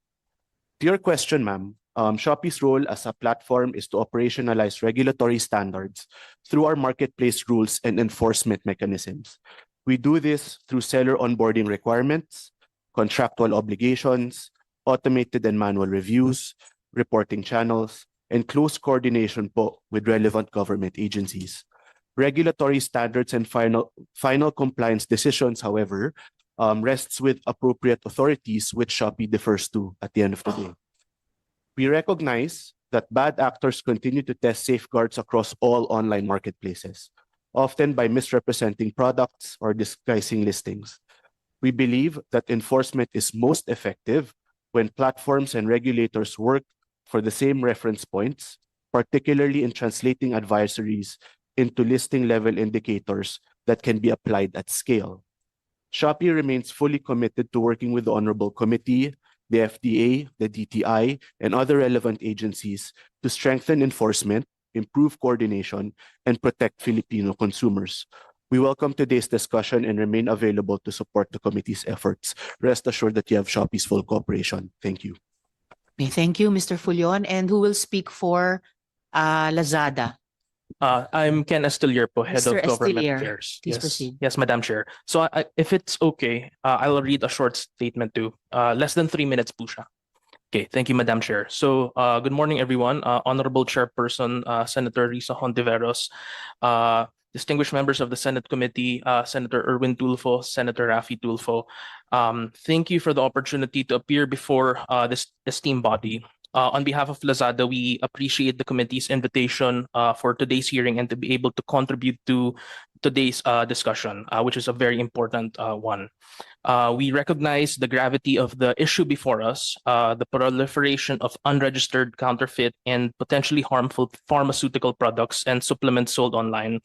[SPEAKER 9] To your question, ma'am, Shopee's role as a platform is to operationalize regulatory standards through our marketplace rules and enforcement mechanisms. We do this through seller onboarding requirements, contractual obligations, automated and manual reviews, reporting channels, and close coordination po with relevant government agencies. Regulatory standards and final compliance decisions, however, rests with appropriate authorities which Shopee defers to at the end of the day. We recognize that bad actors continue to test safeguards across all online marketplaces, often by misrepresenting products or disguising listings. We believe that enforcement is most effective when platforms and regulators work for the same reference points, particularly in translating advisories into listing level indicators that can be applied at scale. Shopee remains fully committed to working with the Honorable Committee, the FDA, the DTI, and other relevant agencies to strengthen enforcement, improve coordination, and protect Filipino consumers. We welcome today's discussion and remain available to support the committee's efforts. Rest assured that you have Shopee's full cooperation. Thank you.
[SPEAKER 2] Okay, thank you, Mr. Fulion. And who will speak for Lazada?
[SPEAKER 10] I'm Ken Estelier po, Head
[SPEAKER 2] Mr.
[SPEAKER 10] of Government
[SPEAKER 2] Estelier,
[SPEAKER 10] Affairs.
[SPEAKER 2] please
[SPEAKER 10] Yes,
[SPEAKER 2] proceed.
[SPEAKER 10] yes, Madam Chair. So if it's okay, I'll read a short statement too. Less than 3 minutes po siya. Okay, thank you, Madam Chair. So good morning, everyone. Honorable Chairperson, Senator Risa Hontiveros, distinguished members of the Senate Committee, Senator Erwin Tulfo, Senator Raffy Tulfo. Thank you for the opportunity to appear before this esteemed body. On behalf of Lazada, we appreciate the committee's invitation for today's hearing and to be able to contribute to today's discussion, which is a very important one. We recognize the gravity of the issue before us, the proliferation of unregistered, counterfeit, and potentially harmful pharmaceutical products and supplements sold online.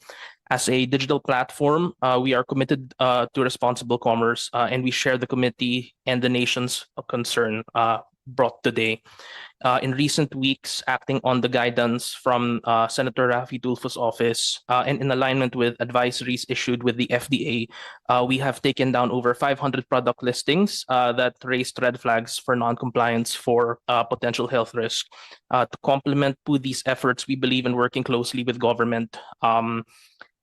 [SPEAKER 10] As a digital platform, we are committed to responsible commerce, and we share the committee and the nation's concern brought today. In recent weeks, acting on the guidance from Senator Raffy Tulfo's office and in alignment with advisories issued with the FDA, we have taken down over 500 product listings that raised red flags for non-compliance for potential health risk. To complement these efforts, we believe in working closely with government.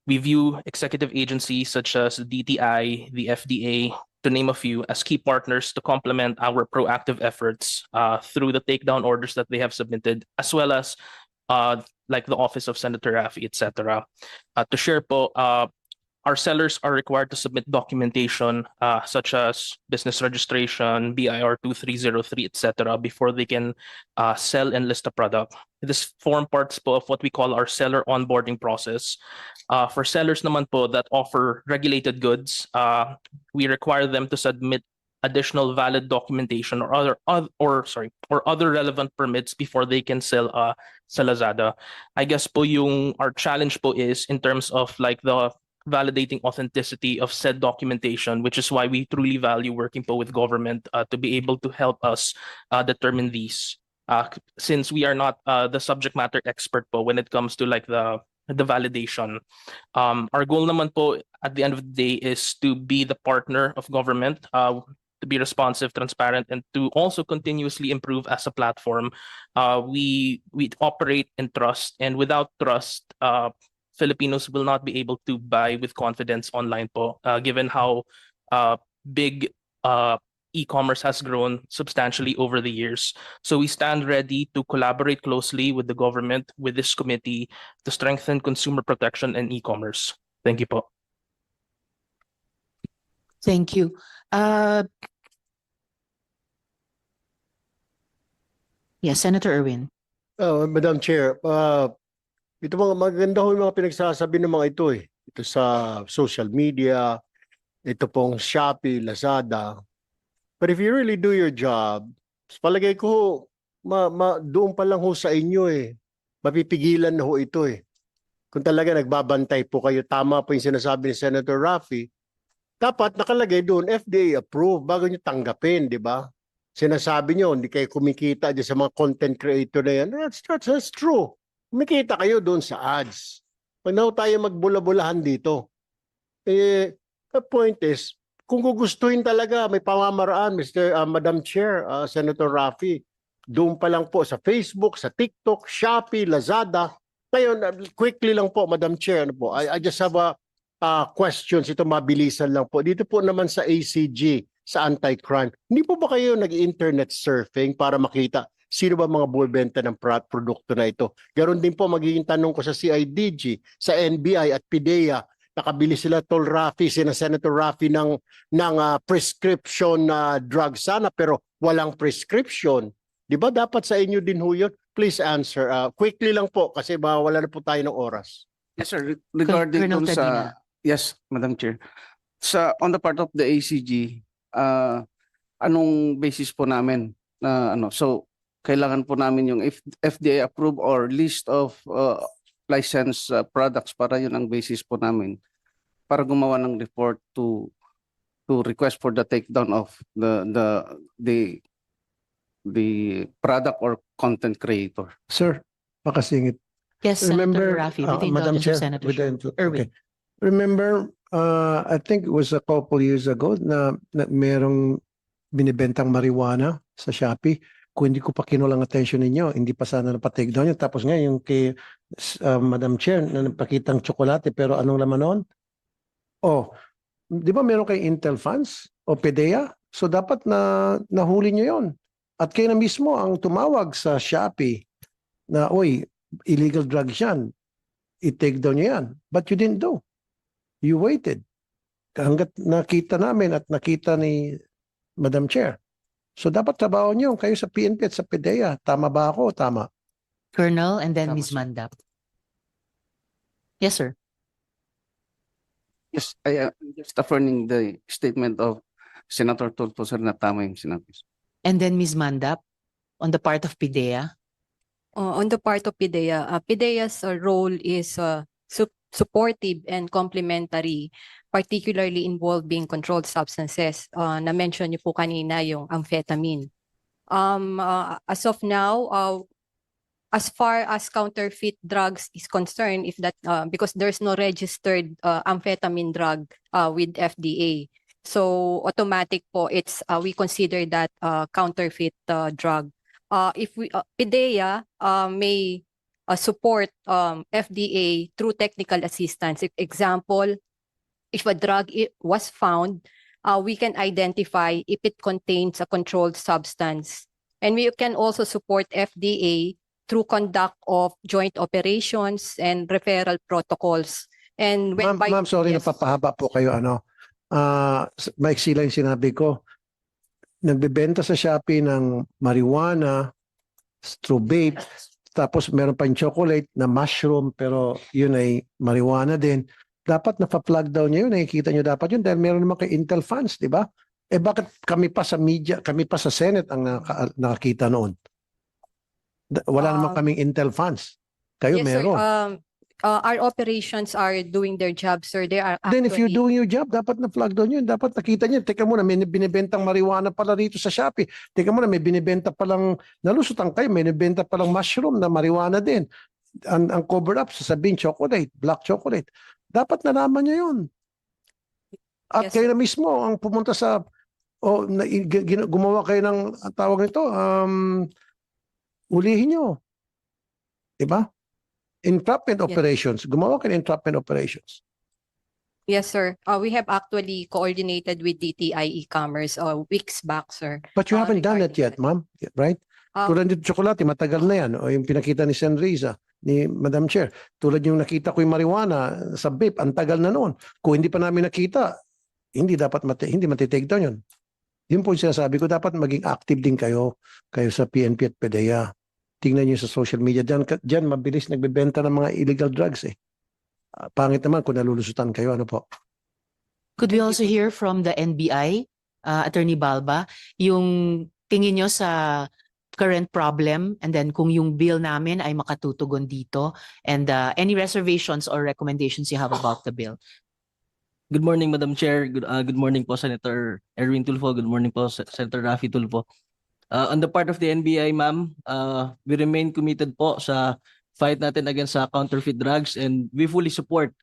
[SPEAKER 10] We view executive agencies such as the DTI, the FDA, to name a few, as key partners to complement our proactive efforts through the takedown orders that they have submitted, as well as like the Office of Senator Raffy, etc. To share po, our sellers are required to submit documentation such as business registration, BIR 2303, etc. before they can sell and list a product. This form parts po of what we call our seller onboarding process. For sellers naman po that offer regulated goods, we require them to submit additional valid documentation or other relevant permits before they can sell sa Lazada. I guess po our challenge po is in terms of like the validating authenticity of said documentation, which is why we truly value working po with government to be able to help us determine these. Since we are not the subject matter expert po when it comes to like the validation. Our goal naman po at the end of the day is to be the partner of government, to be responsive, transparent, and to also continuously improve as a platform. We operate in trust, and without trust, Filipinos will not be able to buy with confidence online po, given how big e-commerce has grown substantially over the years. So we stand ready to collaborate closely with the government, with this committee, to strengthen consumer protection and e-commerce. Thank you po.
[SPEAKER 2] Thank you. Yes, Senator Erwin.
[SPEAKER 6] Madam Chair, ito mga maganda ho yung mga pinagsasabi ng mga ito eh. Ito sa social media, ito pong Shopee, Lazada. But if you really do your job, palagay ko ho, doon pa lang ho sa inyo eh. Mapipigilan na ho ito eh. Kung talaga nagbabantay po kayo, tama po yung sinasabi ni Senator Raffy, dapat nakalagay doon, FDA approved bago nyo tanggapin, di ba? Sinasabi nyo, hindi kayo kumikita dyan sa mga content creator na yan. That's true. Kumikita kayo doon sa ads. Pag na tayo magbula-bulahan dito, the point is, kung gugustuhin talaga, may pamamaraan, Madam Chair, Senator Raffy, doon pa lang po sa Facebook, sa TikTok, Shopee, Lazada. Ngayon, quickly lang po, Madam Chair, I just have a questions, ito mabilisan lang po. Dito po naman sa ACG, sa anti-crime, hindi po ba kayo nag-internet surfing para makita sino ba mga bumibenta ng produkto na ito? Ganon din po magiging tanong ko sa CIDG, sa NBI at PIDEA. Nakabili sila Tol Raffy, Senator Raffy ng prescription drug sana pero walang prescription. Di ba dapat sa inyo din ho yun? Please answer. Quickly lang po kasi wala na po tayo ng oras.
[SPEAKER 11] Yes, sir. Regarding
[SPEAKER 2] Colonel
[SPEAKER 11] dun
[SPEAKER 2] Tadina.
[SPEAKER 11] yes, Madam Chair. On the part of the ACG, anong basis po namin na so kailangan po namin yung FDA approved or list of licensed products para yun ang basis po namin para gumawa ng report to request for the takedown of the product or content creator.
[SPEAKER 1] Sir, makasingit.
[SPEAKER 2] Yes,
[SPEAKER 1] Remember,
[SPEAKER 2] Senator Raffy, with the
[SPEAKER 1] Madam
[SPEAKER 2] indulgence
[SPEAKER 1] Chair,
[SPEAKER 2] of Senator
[SPEAKER 1] with the
[SPEAKER 2] Erwin.
[SPEAKER 1] okay. Remember, I think it was a couple years ago na merong binibentang marijuana sa Shopee. Kung hindi ko pa kinulang attention ninyo, hindi pa sana napatake down yun. Tapos nga yung kay Madam Chair na napakitang tsokolate pero anong laman noon? Oh, di ba meron kay Intel Funds o PDEA? So dapat nahuli nyo yon. At kayo na mismo ang tumawag sa Shopee na, oy, illegal drugs yan. I-take down nyo yan. But you didn't do. You waited. Hanggat nakita namin at nakita ni Madam Chair. So dapat trabaho nyo kayo sa PNP at sa PDEA. Tama ba ako? Tama.
[SPEAKER 2] Colonel and then
[SPEAKER 11] Tama,
[SPEAKER 2] Ms.
[SPEAKER 11] sir.
[SPEAKER 2] Mandap. Yes, sir.
[SPEAKER 11] Yes, I just affirming the statement of Senator Tulfo, sir, na tama yung sinabi.
[SPEAKER 2] And then Ms. Mandap on the part of PIDEA.
[SPEAKER 12] On the part of PIDEA, PIDEA's role is supportive and complementary, particularly involving controlled substances. Na-mention niyo po kanina yung amphetamine. As of now, as far as counterfeit drugs is concerned, if that because there's no registered amphetamine drug with FDA, so automatic po it's we consider that counterfeit drug. If we PIDEA may support FDA through technical assistance. Example, if a drug was found, we can identify if it contains a controlled substance. And we can also support FDA through conduct of joint operations and referral protocols. And when
[SPEAKER 1] Ma'am, sorry,
[SPEAKER 12] yes.
[SPEAKER 1] napapahaba po kayo. Maiksi lang yung sinabi ko. Nagbebenta sa Shopee ng marijuana, strobate, tapos meron pa yung chocolate na mushroom pero yun ay marijuana din. Dapat na-plug down nyo yun. Nakikita nyo dapat yun dahil meron naman kay Intel Funds, di ba? Eh bakit kami pa sa media, kami pa sa Senate ang nakakita noon? Wala naman kaming Intel Funds. Kayo
[SPEAKER 12] Yes,
[SPEAKER 1] meron.
[SPEAKER 12] sir. Our operations are doing their job, sir. They are
[SPEAKER 1] Then if you're
[SPEAKER 12] actually-
[SPEAKER 1] doing your job, dapat na-plug down yun. Dapat nakita nyo. Teka muna, may binibentang marijuana pala rito sa Shopee. Teka muna, may binibenta palang, nalusutan kayo, may binibenta palang mushroom na marijuana din. Ang cover up, sasabihin chocolate, black chocolate. Dapat nalaman nyo yun. At
[SPEAKER 12] Yes,
[SPEAKER 1] kayo na mismo ang pumunta sa, gumawa kayo ng, ang tawag nito, ulihin nyo. Diba? Entrapment operations. Gumawa kayo ng entrapment operations.
[SPEAKER 12] Yes, sir. We have actually coordinated with DTI e-commerce weeks back, sir.
[SPEAKER 1] But you haven't done it
[SPEAKER 12] regarding
[SPEAKER 1] yet, ma'am. Right?
[SPEAKER 12] Uh,
[SPEAKER 1] Tulad nito tsokolate, matagal na yan. O yung pinakita ni Sen. Riza, ni Madam Chair. Tulad yung nakita ko yung marijuana sa vape, ang tagal na noon. Kung hindi pa namin nakita, hindi dapat hindi matitake down yun. Yun po yung sinasabi ko, dapat maging active din kayo sa PNP at PDEA. Tingnan nyo sa social media. Diyan mabilis nagbebenta ng mga illegal drugs eh. Pangit naman kung nalulusutan kayo. Ano po?
[SPEAKER 2] Could we also hear from the NBI, Attorney Balba, yung tingin nyo sa current problem and then kung yung bill namin ay makatutugon dito and any reservations or recommendations you have about the bill?
[SPEAKER 13] Good morning, Madam Chair. Good morning po, Senator Erwin Tulfo. Good morning po, Senator Raffy Tulfo. On the part of the NBI, ma'am, we remain committed po sa fight natin against counterfeit drugs, and we fully support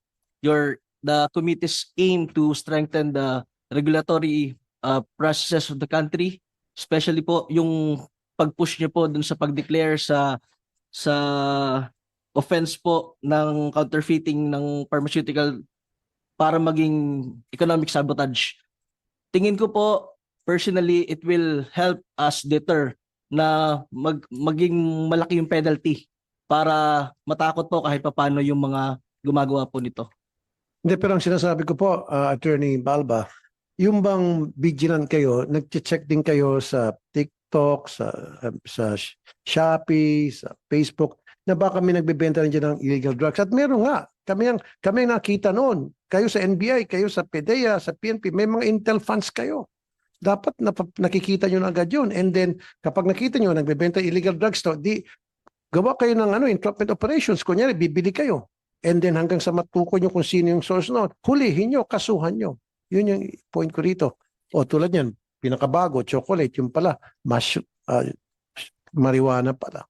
[SPEAKER 13] the committee's aim to strengthen the regulatory processes of the country, especially po yung pag-push niyo po dun sa pag-declare sa offense po ng counterfeiting ng pharmaceutical para maging economic sabotage. Tingin ko po, personally, it will help us deter na maging malaki yung penalty para matakot po kahit papaano yung mga gumagawa po nito.
[SPEAKER 1] Hindi, pero ang sinasabi ko po, Attorney Balba, yung bang vigilant kayo, nag-check din kayo sa TikTok, sa Shopee, sa Facebook, na baka may nagbebenta rin dyan ng illegal drugs. At meron nga, kami ang nakita noon. Kayo sa NBI, kayo sa PDEA, sa PNP, may mga intel funds kayo. Dapat nakikita nyo na agad yun. And then, kapag nakita nyo, nagbebenta illegal drugs to, gawa kayo ng entrapment operations. Kunyari, bibili kayo. And then hanggang sa matukoy nyo kung sino yung source noon, hulihin nyo, kasuhan nyo. Yun yung point ko rito. O tulad yan, pinakabago, chocolate, yung pala, marijuana pala.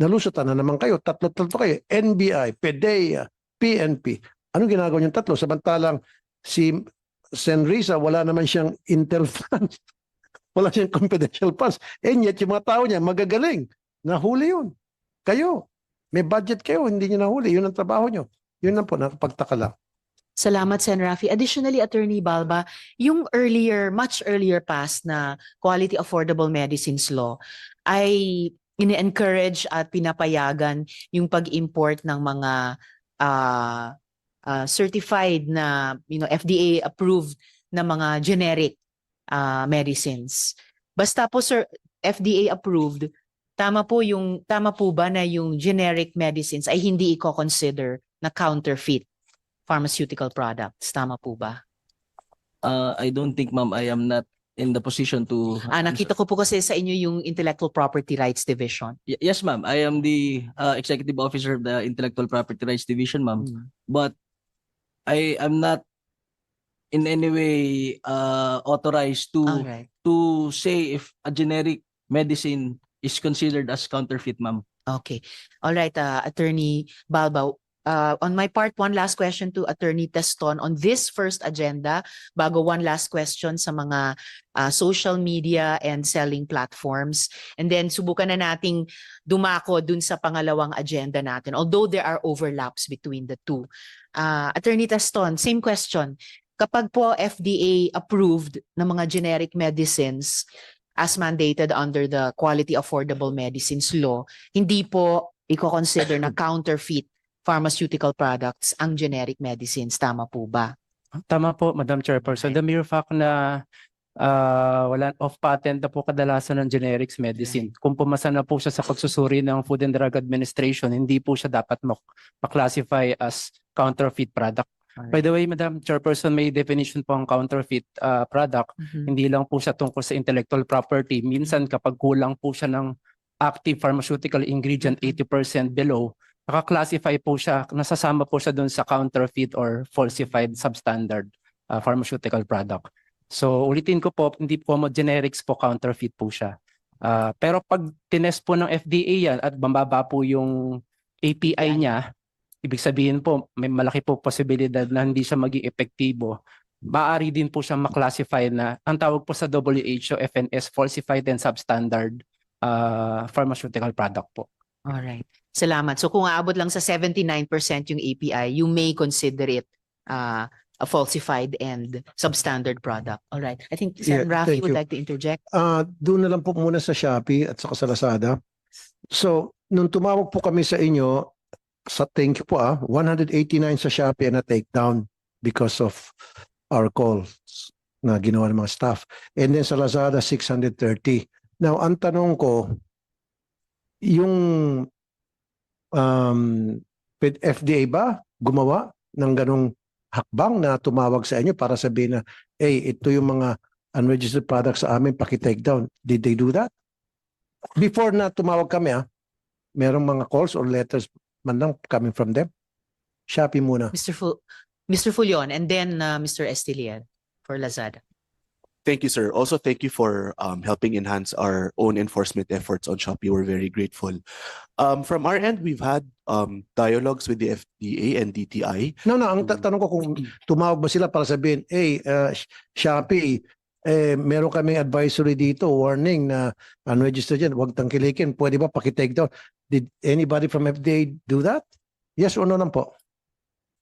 [SPEAKER 1] Nalusutan na naman kayo, tatlo kayo, NBI, PDEA, PNP. Anong ginagawa yung tatlo? Samantalang si Sen. Riza, wala naman siyang intel funds. Wala siyang confidential funds. And yet, yung mga tao niya, magagaling. Nahuli yun. Kayo. May budget kayo, hindi niyo nahuli. Yun ang trabaho niyo. Yun lang po, nakapagtaka lang.
[SPEAKER 2] Salamat, Sen. Raffy. Additionally, Attorney Balba, yung much earlier passed na Quality Affordable Medicines Law ay ini-encourage at pinapayagan yung pag-import ng mga certified na FDA approved na mga generic medicines. Basta po sir, FDA approved, tama po ba na yung generic medicines ay hindi i-consider na counterfeit pharmaceutical products? Tama po ba?
[SPEAKER 13] I don't think, ma'am, I am not in the position to...
[SPEAKER 2] Nakita ko po kasi sa inyo yung Intellectual Property Rights Division.
[SPEAKER 13] Yes, ma'am. I am the Executive Officer of the Intellectual Property Rights Division, ma'am. But I am not in any way authorized
[SPEAKER 2] Alright.
[SPEAKER 13] to say if a generic medicine is considered as counterfeit, ma'am.
[SPEAKER 2] Okay. All right, Attorney Balba. On my part, one last question to Attorney Teston on this first agenda, bago one last question sa mga social media and selling platforms. And then subukan na nating dumako dun sa pangalawang agenda natin, although there are overlaps between the two. Attorney Teston, same question. Kapag po FDA approved ng mga generic medicines as mandated under the Quality Affordable Medicines Law, hindi po i-consider na counterfeit pharmaceutical products ang generic medicines. Tama po ba?
[SPEAKER 3] Tama po, Madam Chairperson. The mere fact na wala off-patent na po kadalasan ng generics medicine. Kung pumasa na po siya sa pagsusuri ng Food and Drug Administration, hindi po siya dapat ma-classify as counterfeit product. By the way, Madam Chairperson, may definition po ang counterfeit product. Hindi lang po siya tungkol sa intellectual property. Minsan kapag kulang po siya ng active pharmaceutical ingredient 80% below, naka-classify po siya, nasasama po siya doon sa counterfeit or falsified substandard pharmaceutical product. So ulitin ko po, hindi po generics po, counterfeit po siya. Pero pag tinest po ng FDA yan at bambaba po yung API niya, ibig sabihin po may malaki po posibilidad na hindi siya maging epektibo. Maaari din po siya maklasify na ang tawag po sa WHO FNS, falsified and substandard pharmaceutical product po.
[SPEAKER 2] Alright. Salamat. So kung aabot lang sa 79% yung API, you may consider it a falsified and substandard product. All right. I think
[SPEAKER 1] Yeah,
[SPEAKER 2] Sen. Rafi
[SPEAKER 1] thank
[SPEAKER 2] would
[SPEAKER 1] you.
[SPEAKER 2] like to interject.
[SPEAKER 1] Doon na lang po muna sa Shopee at saka sa Lazada. So, nung tumawag po kami sa inyo, thank you po 189 sa Shopee na take down because of our calls na ginawa ng mga staff. And then sa Lazada, 630. Now, ang tanong ko, yung FDA ba gumawa ng ganong hakbang na tumawag sa inyo para sabihin na, hey, ito yung mga unregistered products sa amin, paki-take down. Did they do that? Before na tumawag kami, merong mga calls or letters man lang coming from them? Shopee muna.
[SPEAKER 2] Mr. Fulion, and then Mr. Estilian for Lazada.
[SPEAKER 9] Thank you, sir. Also, thank you for helping enhance our own enforcement efforts on Shopee. We're very grateful. From our end, we've had dialogues with the FDA and DTI.
[SPEAKER 1] No, ang tanong ko kung tumawag ba sila para sabihin, hey, Shopee, meron kaming advisory dito, warning na unregistered yan, huwag tangkilikin, pwede ba paki-take down? Did anybody from FDA do that? Yes or no lang po?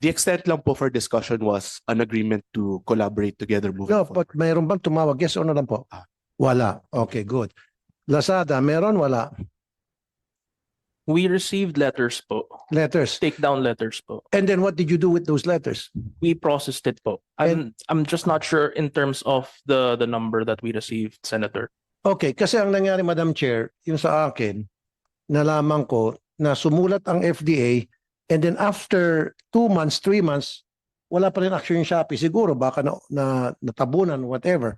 [SPEAKER 9] The extent lang po for discussion was an agreement to collaborate together moving
[SPEAKER 1] No,
[SPEAKER 9] forward.
[SPEAKER 1] but mayroon bang tumawag? Yes or no lang po? Wala. Okay, good. Lazada, meron? Wala.
[SPEAKER 10] We received letters po.
[SPEAKER 1] Letters.
[SPEAKER 10] Takedown letters po.
[SPEAKER 1] And then what did you do with those letters?
[SPEAKER 10] We processed it po. I'm just not sure in terms of the number that we received, Senator.
[SPEAKER 1] Okay, kasi ang nangyari, Madam Chair, yung sa akin, nalaman ko na sumulat ang FDA and then after 2 months, 3 months, wala pa rin action yung Shopee. Siguro baka natabunan, whatever.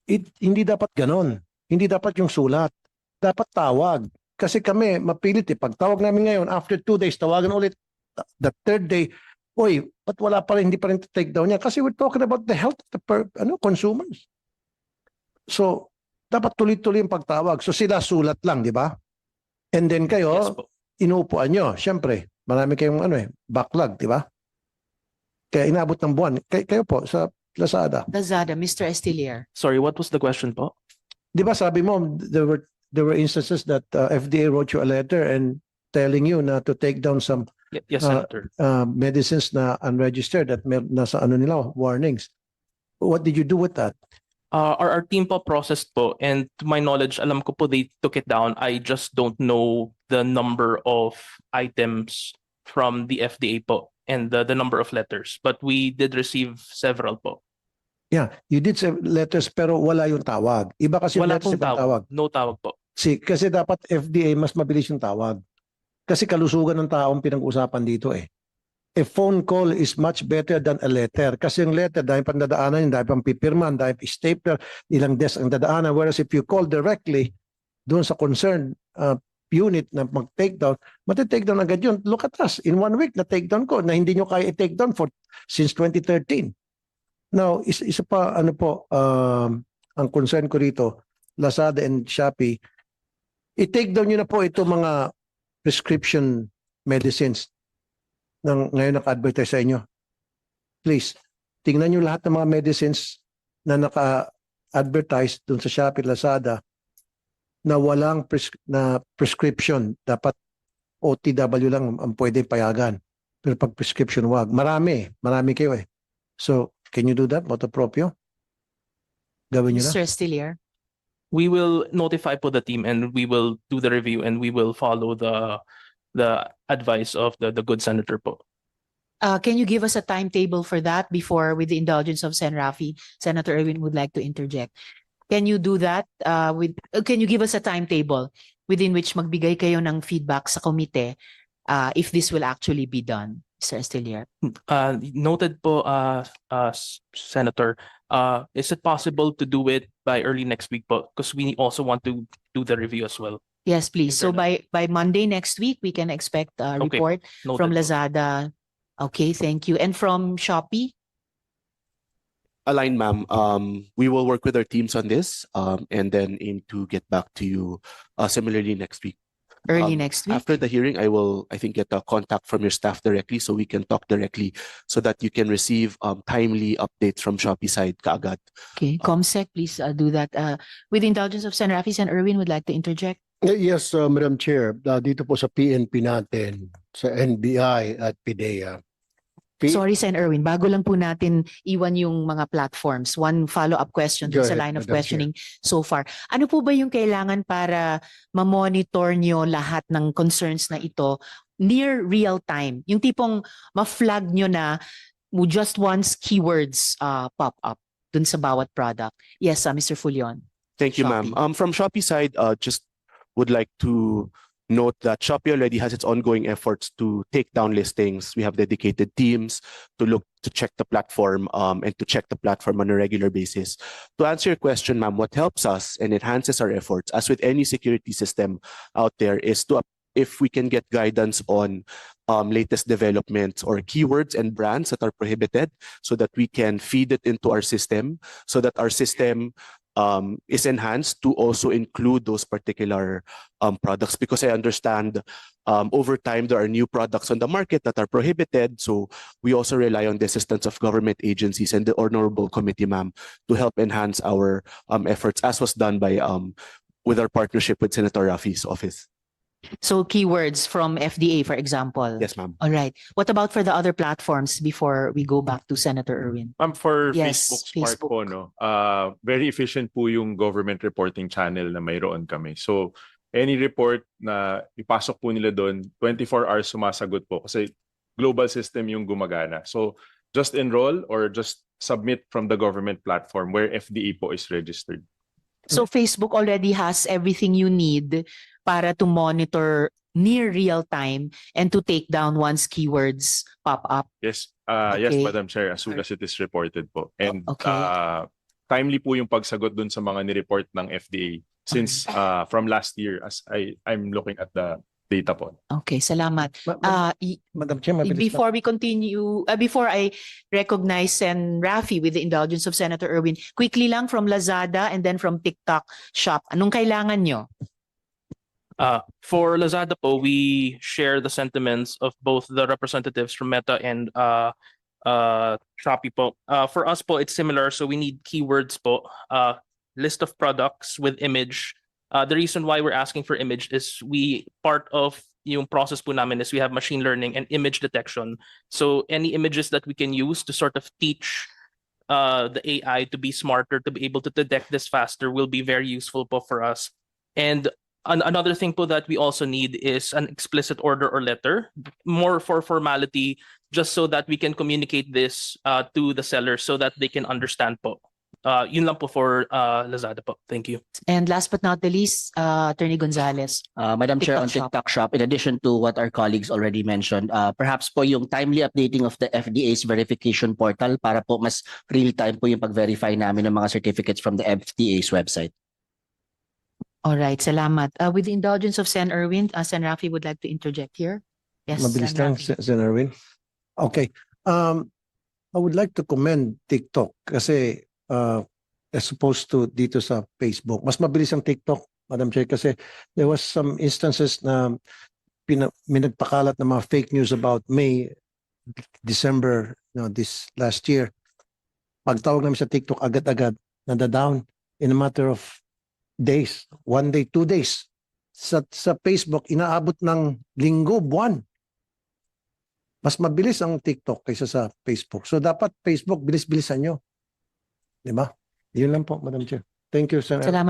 [SPEAKER 1] Hindi dapat ganon. Hindi dapat yung sulat. Dapat tawag. Kasi kami, mapilit Pag tawag namin ngayon, after 2 days, tawagan ulit. The third day, oy, ba't wala pa rin, hindi pa rin take down niya? Kasi we're talking about the health of the consumers. So, dapat tuloy-tuloy yung pagtawag. So sila sulat lang, di ba? And then kayo,
[SPEAKER 10] Yes po.
[SPEAKER 1] inuupuan nyo. Siyempre, marami kayong backlog, di ba? Kaya inabot ng buwan. Kayo po sa Lazada.
[SPEAKER 2] Lazada, Mr. Estilier.
[SPEAKER 10] Sorry, what was the question po?
[SPEAKER 1] Di ba sabi mo, there were instances that FDA wrote you a letter and telling you na to take down some
[SPEAKER 10] Yes, Senator.
[SPEAKER 1] medicines na unregistered at nasa nila, warnings. What did you do with that?
[SPEAKER 10] Our team po processed po, and to my knowledge, alam ko po they took it down. I just don't know the number of items from the FDA po and the number of letters. But we did receive several po.
[SPEAKER 1] Yeah, you did say letters pero wala yung tawag. Iba kasi yung
[SPEAKER 10] Wala
[SPEAKER 1] letters,
[SPEAKER 10] pong
[SPEAKER 1] ibang tawag.
[SPEAKER 10] tawag. No tawag po.
[SPEAKER 1] Kasi dapat FDA mas mabilis yung tawag. Kasi kalusugan ng taong pinag-usapan dito A phone call is much better than a letter. Kasi yung letter, dahil pang dadaanan, dahil pang pipirman, dahil stapler, ilang desk ang dadaanan. Whereas if you call directly doon sa concerned unit na mag-take down, mati-take down agad yun. Look at us, in 1 week na-take down ko na hindi nyo kaya i-take down since 2013. Now, isa pa, ang concern ko rito, Lazada and Shopee, i-take down nyo na po ito mga prescription medicines ngayon naka-advertise sa inyo. Please, tingnan nyo lahat ng mga medicines na naka-advertise dun sa Shopee, Lazada na walang prescription. Dapat OTW lang ang pwede payagan. Pero pag prescription, wag. Marami kayo So, can you do that, Moto Proprio? Gawin nyo na.
[SPEAKER 2] Mr. Estilier.
[SPEAKER 10] We will notify po the team and we will do the review and we will follow the advice of the good senator po.
[SPEAKER 2] Can you give us a timetable for that before, with the indulgence of Sen. Rafi? Senator Erwin would like to interject. Can you do that? Can you give us a timetable within which magbigay kayo ng feedback sa komite if this will actually be done, Mr. Estilier?
[SPEAKER 10] Noted po, Senator. Is it possible to do it by early next week po? Because we also want to do the review as well.
[SPEAKER 2] Yes, please. So by Monday next week, we can expect a
[SPEAKER 10] Okay.
[SPEAKER 2] report
[SPEAKER 10] Noted
[SPEAKER 2] from
[SPEAKER 10] po.
[SPEAKER 2] Lazada. Okay, thank you. And from Shopee?
[SPEAKER 9] Align, ma'am. We will work with our teams on this and then aim to get back to you similarly next week.
[SPEAKER 2] Early next week?
[SPEAKER 9] After the hearing, I think, get a contact from your staff directly so we can talk directly so that you can receive timely updates from Shopee side kaagad.
[SPEAKER 2] Okay, ComSec, please do that. With the indulgence of Sen. Rafi, Sen. Erwin would like to interject.
[SPEAKER 6] Yes, Madam Chair, dito po sa PNP natin, sa NBI at PIDEA,
[SPEAKER 2] Sorry, Sen. Erwin, bago lang po natin iwan yung mga platforms. One follow-up question
[SPEAKER 6] Go
[SPEAKER 2] dun sa
[SPEAKER 6] ahead,
[SPEAKER 2] line of
[SPEAKER 6] Madam Chair.
[SPEAKER 2] questioning so far. Ano po ba yung kailangan para ma-monitor nyo lahat ng concerns na ito near real time? Yung tipong ma-flag nyo na just once keywords pop up dun sa bawat product. Yes, Mr. Fulion.
[SPEAKER 9] Thank you, ma'am.
[SPEAKER 2] Shopee.
[SPEAKER 9] From Shopee side, just would like to note that Shopee already has its ongoing efforts to take down listings. We have dedicated teams to check the platform and to check the platform on a regular basis. To answer your question, ma'am, what helps us and enhances our efforts, as with any security system out there, is if we can get guidance on latest developments or keywords and brands that are prohibited, so that we can feed it into our system, so that our system is enhanced to also include those particular products, because I understand over time there are new products on the market that are prohibited. So we also rely on the assistance of government agencies and the Honorable Committee, ma'am, to help enhance our efforts, as was done by with our partnership with Senator Rafi's office.
[SPEAKER 2] So keywords from FDA, for example.
[SPEAKER 9] Yes, ma'am.
[SPEAKER 2] All right. What about for the other platforms before we go back to Senator Erwin?
[SPEAKER 7] For
[SPEAKER 2] Yes,
[SPEAKER 7] Facebook's part po,
[SPEAKER 2] Facebook.
[SPEAKER 7] no, very efficient po yung government reporting channel na mayroon kami. So, any report na ipasok po nila doon, 24 hours sumasagot po kasi global system yung gumagana. So, just enroll or just submit from the government platform where FDA po is registered.
[SPEAKER 2] So Facebook already has everything you need para to monitor near real time and to take down once keywords pop up.
[SPEAKER 7] Yes, yes,
[SPEAKER 2] Okay.
[SPEAKER 7] Madam Chair, as soon as it is reported po. And
[SPEAKER 2] Okay.
[SPEAKER 7] timely po yung pagsagot dun sa mga nireport ng FDA since from last year as I'm looking at the data po.
[SPEAKER 2] Okay, salamat.
[SPEAKER 1] Madam Chair, mabilis lang.
[SPEAKER 2] Before we continue, before I recognize Sen. Rafi with the indulgence of Senator Erwin, quickly lang from Lazada and then from TikTok Shop. Anong kailangan nyo?
[SPEAKER 10] For Lazada po, we share the sentiments of both the representatives from Meta and Shopee po. For us po, it's similar. So we need keywords po, list of products with image. The reason why we're asking for image is part of yung process po namin is we have machine learning and image detection. So any images that we can use to sort of teach the AI to be smarter, to be able to detect this faster will be very useful po for us. And another thing po that we also need is an explicit order or letter, more for formality, just so that we can communicate this to the sellers so that they can understand po. Yun lang po for Lazada po. Thank you.
[SPEAKER 2] And last but not the least, Attorney Gonzalez.
[SPEAKER 8] Madam Chair, on
[SPEAKER 2] TikTok Shop.
[SPEAKER 8] TikTok Shop, in addition to what our colleagues already mentioned, perhaps po yung timely updating of the FDA's verification portal para po mas real-time po yung pag-verify namin ng mga certificates from the FDA's website.
[SPEAKER 2] All right, salamat. With the indulgence of Sen. Erwin, Sen. Rafi would like to interject here. Yes,
[SPEAKER 1] Mabilis
[SPEAKER 2] Sen.
[SPEAKER 1] lang,
[SPEAKER 2] Rafi.
[SPEAKER 1] Sen. Erwin. Okay. I would like to commend TikTok kasi as opposed to dito sa Facebook. Mas mabilis ang TikTok, Madam Chair, kasi there was some instances na minagpakalat ng mga fake news about May, December, this last year. Pagtawag namin sa TikTok, agad-agad, nada-down in a matter of days, 1 day, 2 days. Sa Facebook, inaabot ng linggo, buwan. Mas mabilis ang TikTok kaysa sa Facebook. So dapat Facebook, bilis-bilisan nyo. Diba? Yun lang po, Madam Chair. Thank you, Senator.
[SPEAKER 2] Salamat.